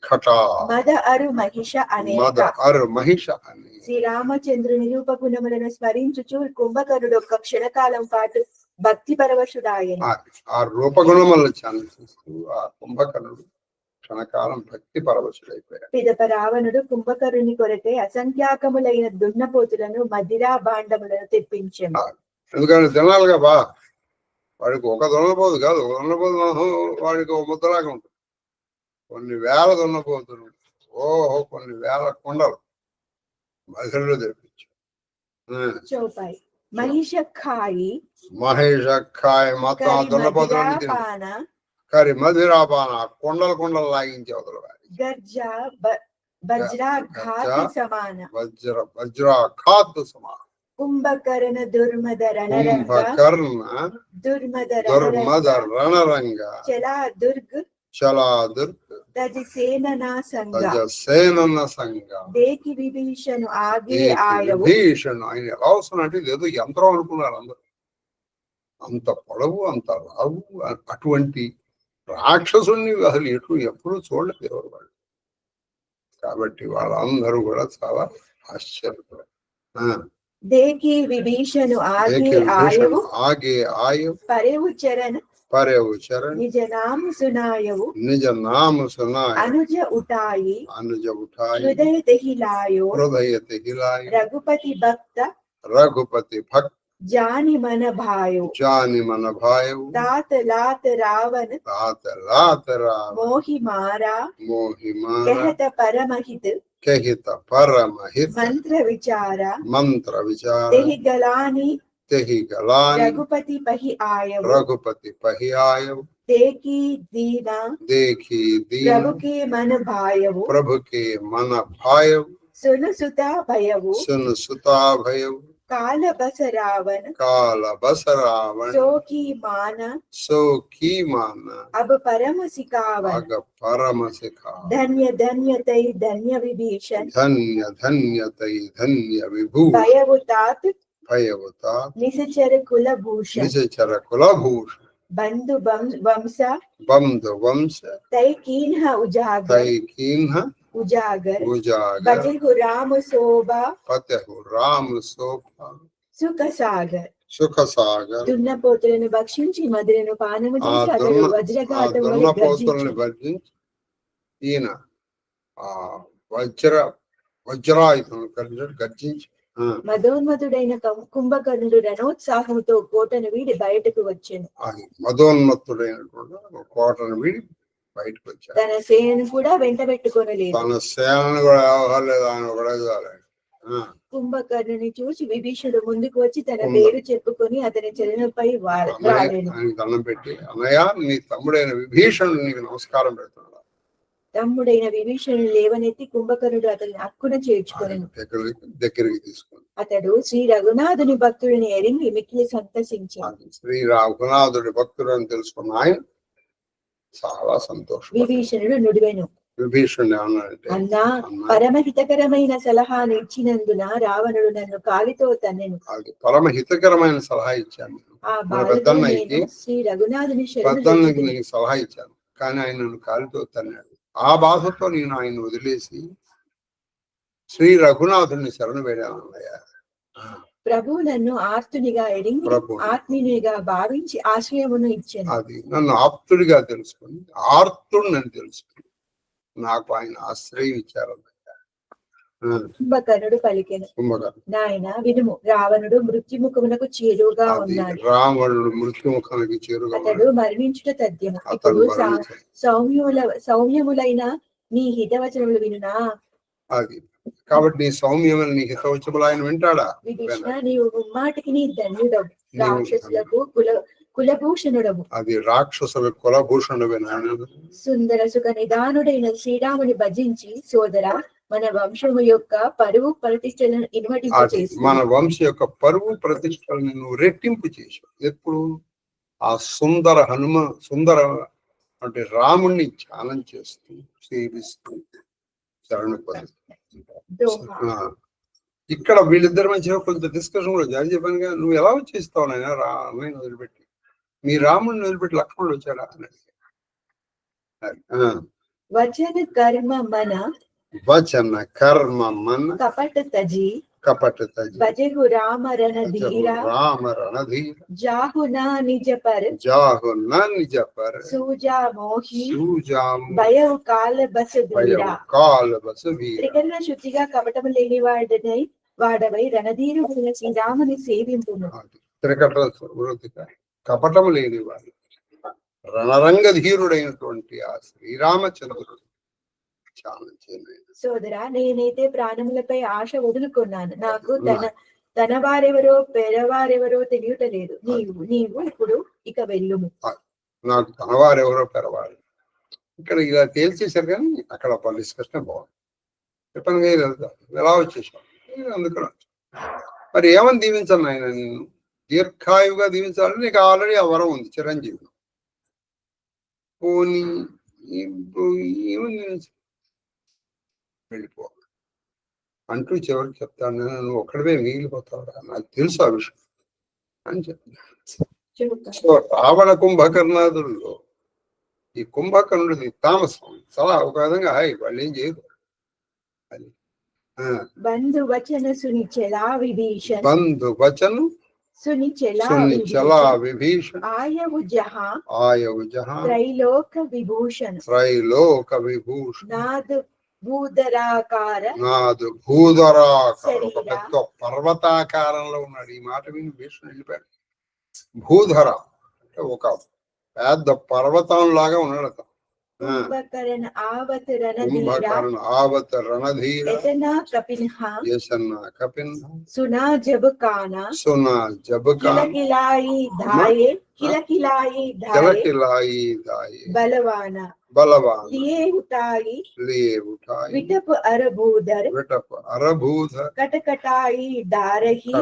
ఘట మద అరు మహిష అనే శ్రీరామచంద్రుని రూపగుణములను స్మరించుచు కుంభకర్ణుడు ఒక్క క్షణకాలం పాటు భక్తి పరవశుడాయన ఆ రూపగుణములను చూస్తూ ఆ కుంభకర్ణుడు క్షణకాలం భక్తి పరవశుడైపోయాడు పిదప రావణుడు కుంభకర్ణుని కొరకై అసంఖ్యాకములైన దున్నపోతులను మదిరా భాండములను తెప్పించాడు ఎందుకంటే తినాలిగా బా వాడికి ఒక దున్నపోదు కాదు దున్నపోదు వాడికి ఒక ముద్దలాగా ఉంటుంది కొన్ని వేల దున్నపోతులు, ఓహో కొన్ని వేల కొండలు మధురలో తెప్పించు. చౌపాయి మహిషఖాయి మహేషఖాయి మొత్తం ఆ దున్నపోతులన్నీ తిను. కరి మధురాపాన కొండలు కొండలు లాగించి అవతల గర్జా వజ్రాఘాత సమాన వజ్రాఘాత్ సమాన కుంభకర్ణ దుర్మద రణరంగ చలా దుర్గ్ తజసేన సంగ దేకి విభీషణు ఆగే ఆయవు. విభీషణు ఆయన ఎలా వస్తున్నట్టు ఏదో యంత్రం అనుకున్నారు అందరూ. అంత పొడవు, అంత రావు, అటువంటి రాక్షసుని అసలు ఎప్పుడు చూడలేదు ఎవరు వాళ్ళు. కాబట్టి వాళ్ళందరూ కూడా చాలా ఆశ్చర్యపడారు. దేకి విభీషణు ఆగే ఆయవు పరేవు చరణ్ నిజ నామ సునాయవు అనుజ ఉటాయి హృదయ తెహిలాయో రఘుపతి భక్త జాని మన భాయో तात लात रावण मोहि मारा कहत परमहित मंत्र विचारा तेहि गलानी रघुपति पहि आयव देखी दीना प्रभु के मन भायव सुनु सुता भयव काल बस रावण सो की मान अब परम सिखावन धन्य धन्य तै धन्य विभीषण भयवुतात निशचर कुलभूषण बंधु वंश तै कीन्ह उजागर बजहु राम शोभा సుఖ సాగర్ దున్నపోతులను భక్షించి మధురను పానము చేసి అతడు వజ్రఘాతమును భక్షించి ఈయన వజ్రాయుధం గర్జించి మదోన్మతుడైన కుంభకర్ణుడు రణోత్సాహంతో కోటను వీడి బయటకు వచ్చాను. మదోన్మత్తుడైనటువంటి కోటను వీడి బయటకు వచ్చాడు. తన సేనను కూడా వెంట పెట్టుకోనలేదు. తన సేనను కూడా వ్యవహారలేదు. ఆయన కూడా కుంభకర్ణుని చూసి విభీషణుడు ముందుకు వచ్చి తన పేరు చెప్పుకొని అతని చరణపై దండం పెట్టి, అన్నయ్య నీ తమ్ముడైన విభీషణుడు నీకు నమస్కారం పెడుతున్నాడు. తమ్ముడైన విభీషణుడు లేవనెత్తి కుంభకర్ణుడు అతన్ని హక్కున చేర్చుకొని దగ్గరికి తీసుకుని అతడు శ్రీ రఘునాథుని భక్తుడిని ఎరిగి మిక్కిలి సంతసించాడు. శ్రీ రఘునాథుడి భక్తుడు అని తెలుసుకున్న ఆయన చాలా సంతోషం. విభీషణుడు నుడివెను, విభీషణుడు అన్నా పరమహితకరమైన సలహాను ఇచ్చినందున రావణుడు నన్ను కాలితో తన్నెను. పరమహితకరమైన సలహా ఇచ్చాను. ఆ బాలుడు శ్రీ రఘునాథుని సలహా ఇచ్చాను, కానీ ఆయన నన్ను కాలితో తన్నాడు. ఆ బాధతో నేను ఆయన వదిలేసి శ్రీ రఘునాథుని శరణు వేడాను. ప్రభు నన్ను ఆర్తునిగా ఎడింగి ఆత్మీయునిగా భావించి ఆశ్రయమును ఇచ్చాను. అది నన్ను ఆప్తుడిగా తెలుసుకుని ఆర్తుడు నన్ను తెలుసుకుని నాకు ఆయన ఆశ్రయం ఇచ్చారు. కుంభకర్ణుడు పలికెను, నాయన వినుము, రావణుడు మృత్యుముఖమునకు చేరువుగా ఉన్నాడు. రావణుడు మృత్యుముఖానికి చేరుగా అతడు మరణించుట తథ్యము. ఇప్పుడు సౌమ్యములైన నీ హితవచనములు వినునా. అది కాబట్టి నీ సౌమ్యమైన నీ హితవచనములు ఆయన వింటాడా? విభీషణ, నీవు ముమ్మాటికి నీ ధన్యుడవు, రాక్షసులకు కులభూషణుడవు. అది రాక్షసుల కులభూషణుడు. సుందర సుఖ నిదానుడైన శ్రీరాముని భజించి సోదర మన వంశము యొక్క పరువు ప్రతిష్టలను ఇన్వటింపు చేసి మన వంశ యొక్క పరువు ప్రతిష్టలను నువ్వు రెట్టింపు చేసావు. ఎప్పుడు ఆ సుందర అంటే రాముణ్ణి ధ్యానం చేస్తూ సేవిస్తూ శరణపడి. ఇక్కడ వీళ్ళిద్దరి మధ్య కొంత డిస్కషన్ కూడా జరిగి చెప్పానుగా, నువ్వు ఎలా వచ్చేస్తావు నాయన రామాయణ వదిలిపెట్టి, మీ రాముడిని వదిలిపెట్టి లక్ష్మణుడు వచ్చాడా అన్నది. వచన కర్మ మన కపట తజి భజహు రామ రణధీర జాహునా నిజ పర్ సూజా మోహి భయవు కాల బస వీరా. త్రికరణ శుద్ధిగా కపటము లేని వాడవై రణధీరుడైన శ్రీరాముని సేవింపును. కపటము లేని వాడు రణరంగధీరుడైనటువంటి ఆ శ్రీరామచంద్రుడు ధ్యానం చేయలేదు. సోదరా, నేనైతే ప్రాణములపై ఆశ వదులుకున్నాను. నాకు తన వారెవరో పెరవారెవరో తెలియటలేదు. నీవు ఇప్పుడు ఇక వెళ్ళుము. నాకు తనవారెవరో పెరవారు ఇక్కడ ఇలా తేల్చేశారు, కానీ అక్కడ డిస్కషన్ బాగుంది. చెప్పండి ఎలా వచ్చేసాం అందుకని. మరి ఏమని దీవించాను ఆయన? నేను దీర్ఘాయువుగా దీవించాలని నీకు ఆల్రెడీ ఆ వరం ఉంది, చిరంజీవి. పోనీ ఏమని వెళ్ళిపో అంటూ చివరికి చెప్తాను, నేను నువ్వు ఒక్కడవే మిగిలిపోతావురా, నాకు తెలుసు ఆ విషయం అని చెప్తాను. సో రావణ కుంభకర్ణాదుల్లో ఈ కుంభకర్ణుడిది తామసం చాలా ఒక విధంగా వాళ్ళు ఏం చేయరు. అది బంధువచన సునిచెలా విభీషణ విభీషణ ఆయవు జహా త్రైలోక విభూషణ నాదు భూధరాకార ఒక పెద్ద పర్వతాకారంలో ఉన్నాడు. ఈ మాట విని భీషణుడు వెళ్ళిపోయాడు. భూధర అంటే ఒక పెద్ద పర్వతం లాగా ఉన్నాడు అతను. కుంభకర్ణ ఆవత రణధీర సునా జబకానా కిలకిలాయి ధాయే బలవాన లియే ఉటాయి విటపు అరబూదర్ కటకటాయి దారహి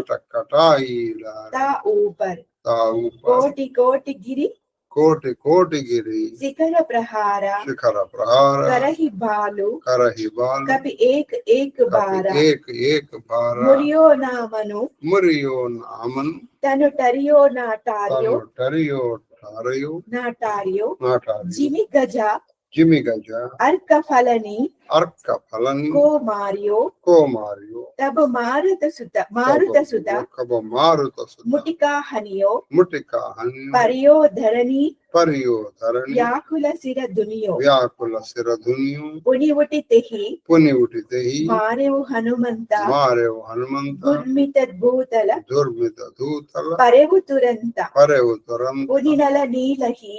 తా ఊపర్ కోటి గిరి కోటిగిరి శిఖర ప్రహార करहि बालु कपि एक बार मुरियो नामनु तनु टरियो नाटारियो जिमि गजा अर्क फलनी को मारियो तब मारुत सुता मुटिका हनियो परियो धरणी व्याकुल सिर दुनियो पुनिवुटि तेहि मारेउ हनुमंत दुर्मित भूतल परेवु तुरंत पुनिनल नीलहि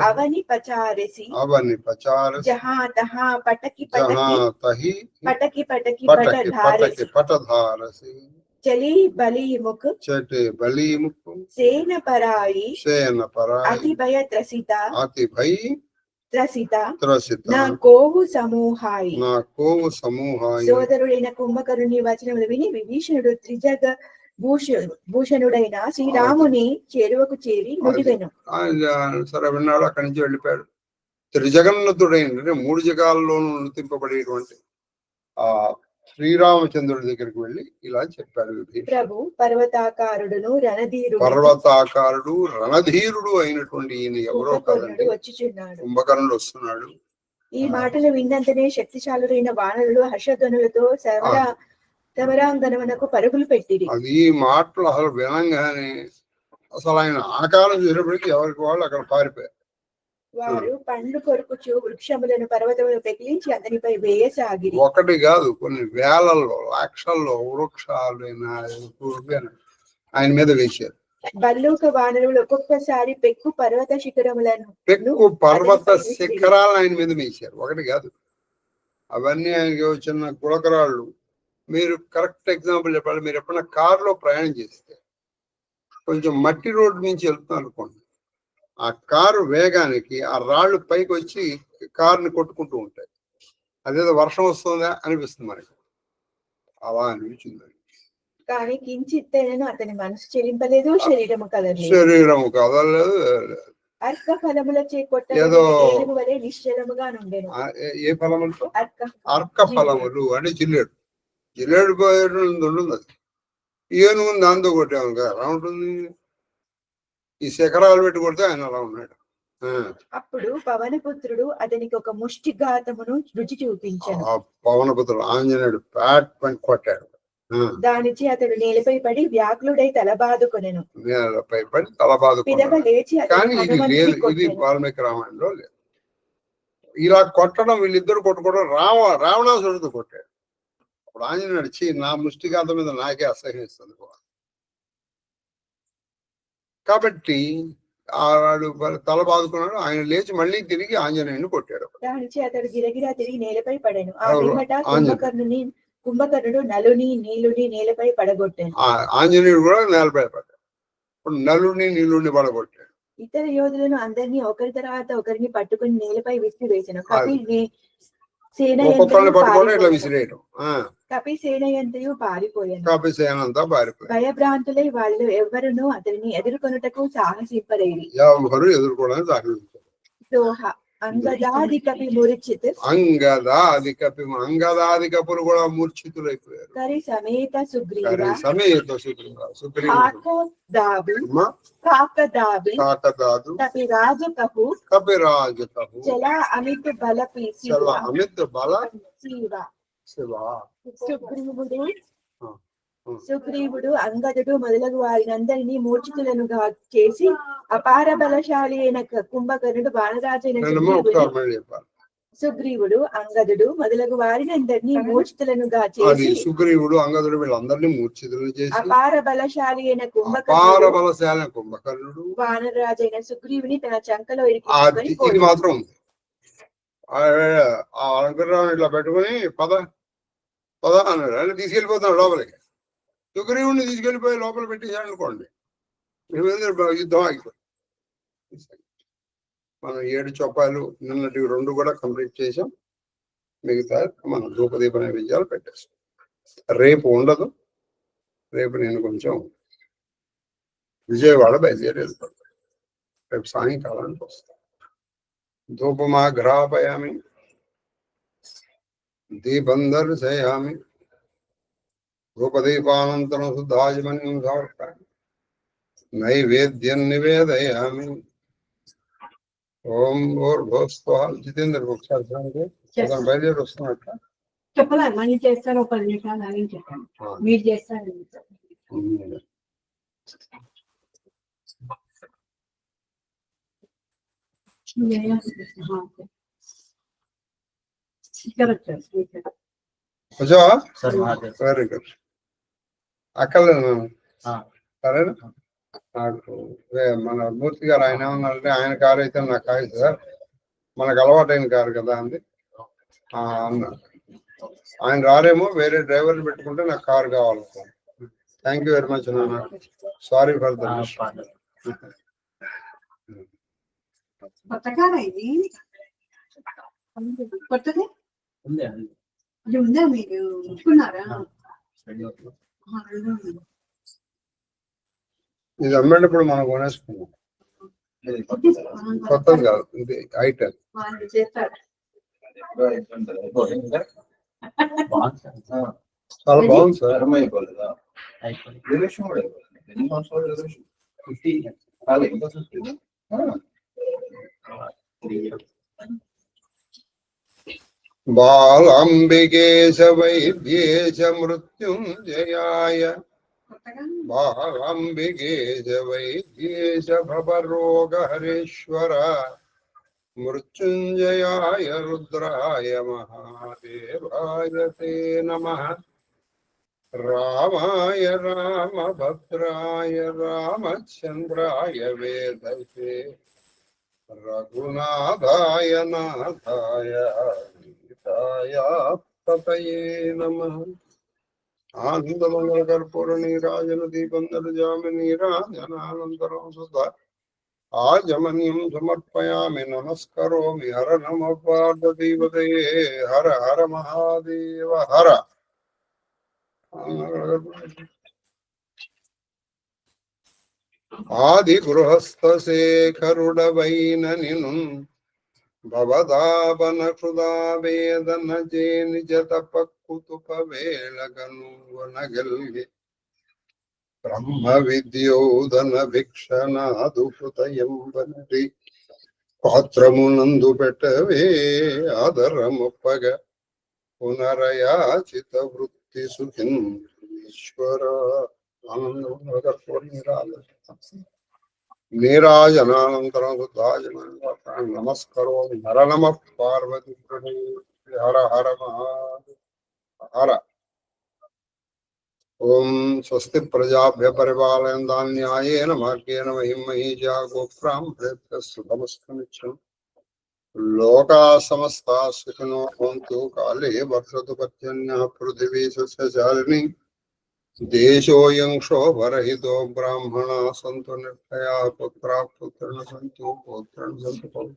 అవని పచారసి జహా తహా పటకి పటధారసి చలి బలిముఖ్ సేన పరాయి అతి భయ త్రసిత నా కోవు సమూహాయి. సోదరుడైన కుంభకరుని వచనములు విని విభీషణుడు త్రిజగ భూషణుడైన శ్రీరాముని చేరువకు చేరి నుడివెను. సరే విన్నాడు, అక్కడి నుంచి వెళ్ళిపోయాడు. త్రిజగన్నతుడైన 3 జగాల్లోనూ నృతింపబడేటువంటి ఆ శ్రీరామచంద్రుడి దగ్గరికి వెళ్ళి ఇలా చెప్పాడు విభీషణుడు. ప్రభు పర్వతాకారుడు రణధీరుడు అయినటువంటి ఈయన ఎవరో కాదండి, వచ్చుచున్నాడు. కుంభకర్ణుడు వస్తున్నాడు. ఈ మాటలు విన్నంతనే శక్తిశాలురైన వానరులు హర్షధ్వనులతో సమరాంగణమునకు పరుగులు పెట్టిరి. అది మాటలు అసలు వినంగానే అసలు ఆయన ఆకారం చూసినప్పటికీ ఎవరికి వాళ్ళు అక్కడ పారిపోయారు. వారు పండ్లు కొరుకుచు వృక్షములను పర్వతములు పెకిలించి అతనిపై వేయసాగిరి. ఒకటి కాదు, కొన్ని వేలల్లో లక్షల్లో వృక్షాలు ఆయన మీద వేశారు. బల్లూక వానరులు ఒక్కొక్కసారి పెక్కు పర్వత శిఖరాలను ఆయన మీద వేశారు. ఒకటి కాదు, అవన్నీ ఆయనకి వచ్చిన గుళకరాళ్ళు. మీరు కరెక్ట్ ఎగ్జాంపుల్ చెప్పాలి, మీరు ఎప్పుడైనా కారులో ప్రయాణం చేస్తే కొంచెం మట్టి రోడ్డు నుంచి వెళ్తున్నారు అనుకోండి, ఆ కారు వేగానికి ఆ రాళ్ళు పైకి వచ్చి కారుని కొట్టుకుంటూ ఉంటాయి. అదేదో వర్షం వస్తుందా అనిపిస్తుంది మనకి, అలా అనిపించింది. కానీ కించిత్తైనను అతని మనసు చెలింపలేదు, శరీరము కదలేదు. అర్క ఫలములచే ఏదో వలె నిశ్చలముగా నుండెను. ఏ ఫలములతో? అర్క ఫలములు అంటే జిల్లేడు పోయేది ఉంటుంది. అది ఏనుగు దాంతో కొట్టాము కదా, అలా ఉంటుంది. ఈ శిఖరాలు పెట్టి కొడితే ఆయన అలా ఉన్నాడు. అప్పుడు పవనపుత్రుడు అతనికి ఒక ముష్టిఘాతమును రుచి చూపించాడు. పవనపుత్రుడు ఆంజనేయుడు ప్యాట్ పని కొట్టాడు. దానిచి అతడు నేలపై పడి వ్యాకులుడై తలబాదుకొనెను. నేలపై పడి తలబాదుకొనెను. లేచి కానీ ఇది లేదు, ఇది వాల్మీకి రామాయణంలో లేదు. ఇలా కొట్టడం, వీళ్ళిద్దరు కొట్టుకోవడం రావణాసురుడితో కొట్టాడు. అప్పుడు ఆంజనేయుడు వచ్చి నా ముష్టిఘాతం మీద నాకే అసహ్యిస్తుంది. కాబట్టి వాడు తల బాదుకున్నాడు. ఆయన లేచి మళ్ళీ తిరిగి ఆంజనేయుని కొట్టాడు. దానిచి అతడు గిరగిరా తిరిగి నేలపై పడాను. ఆ ఎవరు? పిమ్మట ఆంజనేయుడు. కుంభకర్ణుడు నలుని నీలుని నేలపై పడగొట్టాను. ఆంజనేయుడు కూడా నేలపై పడ్డాడు. ఇప్పుడు నలుని నీలుని పడగొట్టాడు. ఇతర యోధులను అందరినీ ఒకరి తర్వాత ఒకరిని పట్టుకుని నేలపై విసిరి వేసాను. కపి సేనయంతయు పారిపోయాను. భయభ్రాంతులై వాళ్ళు ఎవరునూ అతనిని ఎదుర్కొనుటకు సాహసింపలేరు. ఎవరు ఎదుర్కోవడానికి సాహసించారు. అంగదాది కపి మూర్ఛిత్. అంగదాది కపులు కూడా మూర్ఛితులైపోయారు. కరి సమేత సుగ్రీవ కాకదాదు కపిరాజు కపు చల అమిత్ బల సుగ్రీవుడు అంగదుడు మొదలగు వారినందరినీ మూర్ఛితులనుగా చేసి అపార బలశాలి అయిన కుంభకర్ణుడు బాణరాజైన సుగ్రీవుడు అంగదుడు మొదలగు వారినందరినీ మూర్ఛితులనుగా చేసి సుగ్రీవుడు అంగదుడు వీళ్ళందరినీ మూర్ఛితులను చేసి అపార బలశాలి అయిన కుంభకర్ణుడు వానరాజైన సుగ్రీవుని తన చంకలో ఇది మాత్రం ఉంది. అనుగ్రహం ఇట్లా పెట్టుకుని పద పద అన్నాడు. ఆయన తీసుకెళ్ళిపోతున్నాడు లోపలికి. సుగ్రీవుడిని తీసుకెళ్ళిపోయి లోపల పెట్టేశాడు అనుకోండి, యుద్ధం ఆగిపోయింది. మనం 7 చొప్పాలు నిన్నటి 2 కూడా కంప్లీట్ చేసాం. మిగతా మనం ధూపదీప నైవేద్యాలు పెట్టేసాం. రేపు ఉండదు. రేపు నేను కొంచెం విజయవాడ బయలుదేరి వెళ్తాను. రేపు సాయంకాలానికి వస్తాను. ధూపమాఘ్రాపయామి దీపం దర్శయామి ధూపదీపానంతరం శుద్ధాజమన్యం సమర్పయామి నైవేద్యం నివేదయామి. ఓం భూర్భువస్సుః. జితేంద్ర ఒకసారి బయలుదేరి వస్తున్నట్ట చెప్పలే. మళ్ళీ చేస్తాను. 10 నిమిషాలు అని చెప్పాను. మీరు చేస్తారు. Very good. అక్కర్లేదు మేము. సరేనా? నాకు మన మూర్తి గారు ఆయన ఏమన్నారంటే, ఆయన కారు అయితే నాకు కాదు సార్, మనకు అలవాటైన కారు కదా అంది అన్నారు. ఆయన రారేమో, వేరే డ్రైవర్ని పెట్టుకుంటే నాకు కారు కావాలి. థ్యాంక్ యూ వెరీ మచ్ నాన్న. సారీ ఫర్ ద కొత్త కారా ఇది? కొత్తది అది ఉందా? మీరు ఉంచుకున్నారా? ఇది అమ్మేటప్పుడు మనం కొనేసుకున్నాం. కొత్తది కాదు, ఇది ఐటమ్. చాలా బాగుంది సార్. బాలాంబికేశ వైద్యేశ మృత్యుంజయాయ బాలాంబికేశ వైద్యేశ భవరోగహరేశ్వర మృత్యుంజయాయ రుద్రాయ మహాదేవాయ తే నమః. రామాయ రామభద్రాయ రామచంద్రాయ వేదసే రఘునాథాయ నాథాయ సీతాయ పతయే నమః. ఆనందమంగళ కర్పూర నీరాజన దీపందరు జామి నీరాజనానంతరం సుధా ఆజమన్యం సమర్పయామి నమస్కరోమి. హర నమ పార్వతీపతయే హర హర మహాదేవ హర. ఆది గృహస్థశేఖరుడవైన నిను భవదాపన కృదా వేదన జే నిజ తపక్కుతుప వేళగనువనగల్గి బ్రహ్మ విద్యోదన భిక్షణాదుహృతయంబనటి పాత్రమునందు పెట్టవే ఆదరముప్పగ పునరయాచిత వృత్తి సుఖిన్ ఈశ్వర. నీరాజనానంతరం నమస్కరోమి. హర నమ పార్వతి హర హర మహాదేవ హర. ఓం స్వస్తి ప్రజాభ్య పరిపాలయంతాం న్యాయేన మార్గేణ మహిం మహీజా గోబ్రాహ్మణేభ్యః శుభమస్తు నిత్యం. లోకా సమస్తా సుఖినో భవంతు. కాలే వర్షతు పర్జన్యః పృథివీ సస్యశాలినీ. దేశోऽयं क्षोभरहितो ब्राह्मणाः सन्तु निर्भयाः. पुत्राः पुत्रिणः सन्तु पौत्राः सन्तु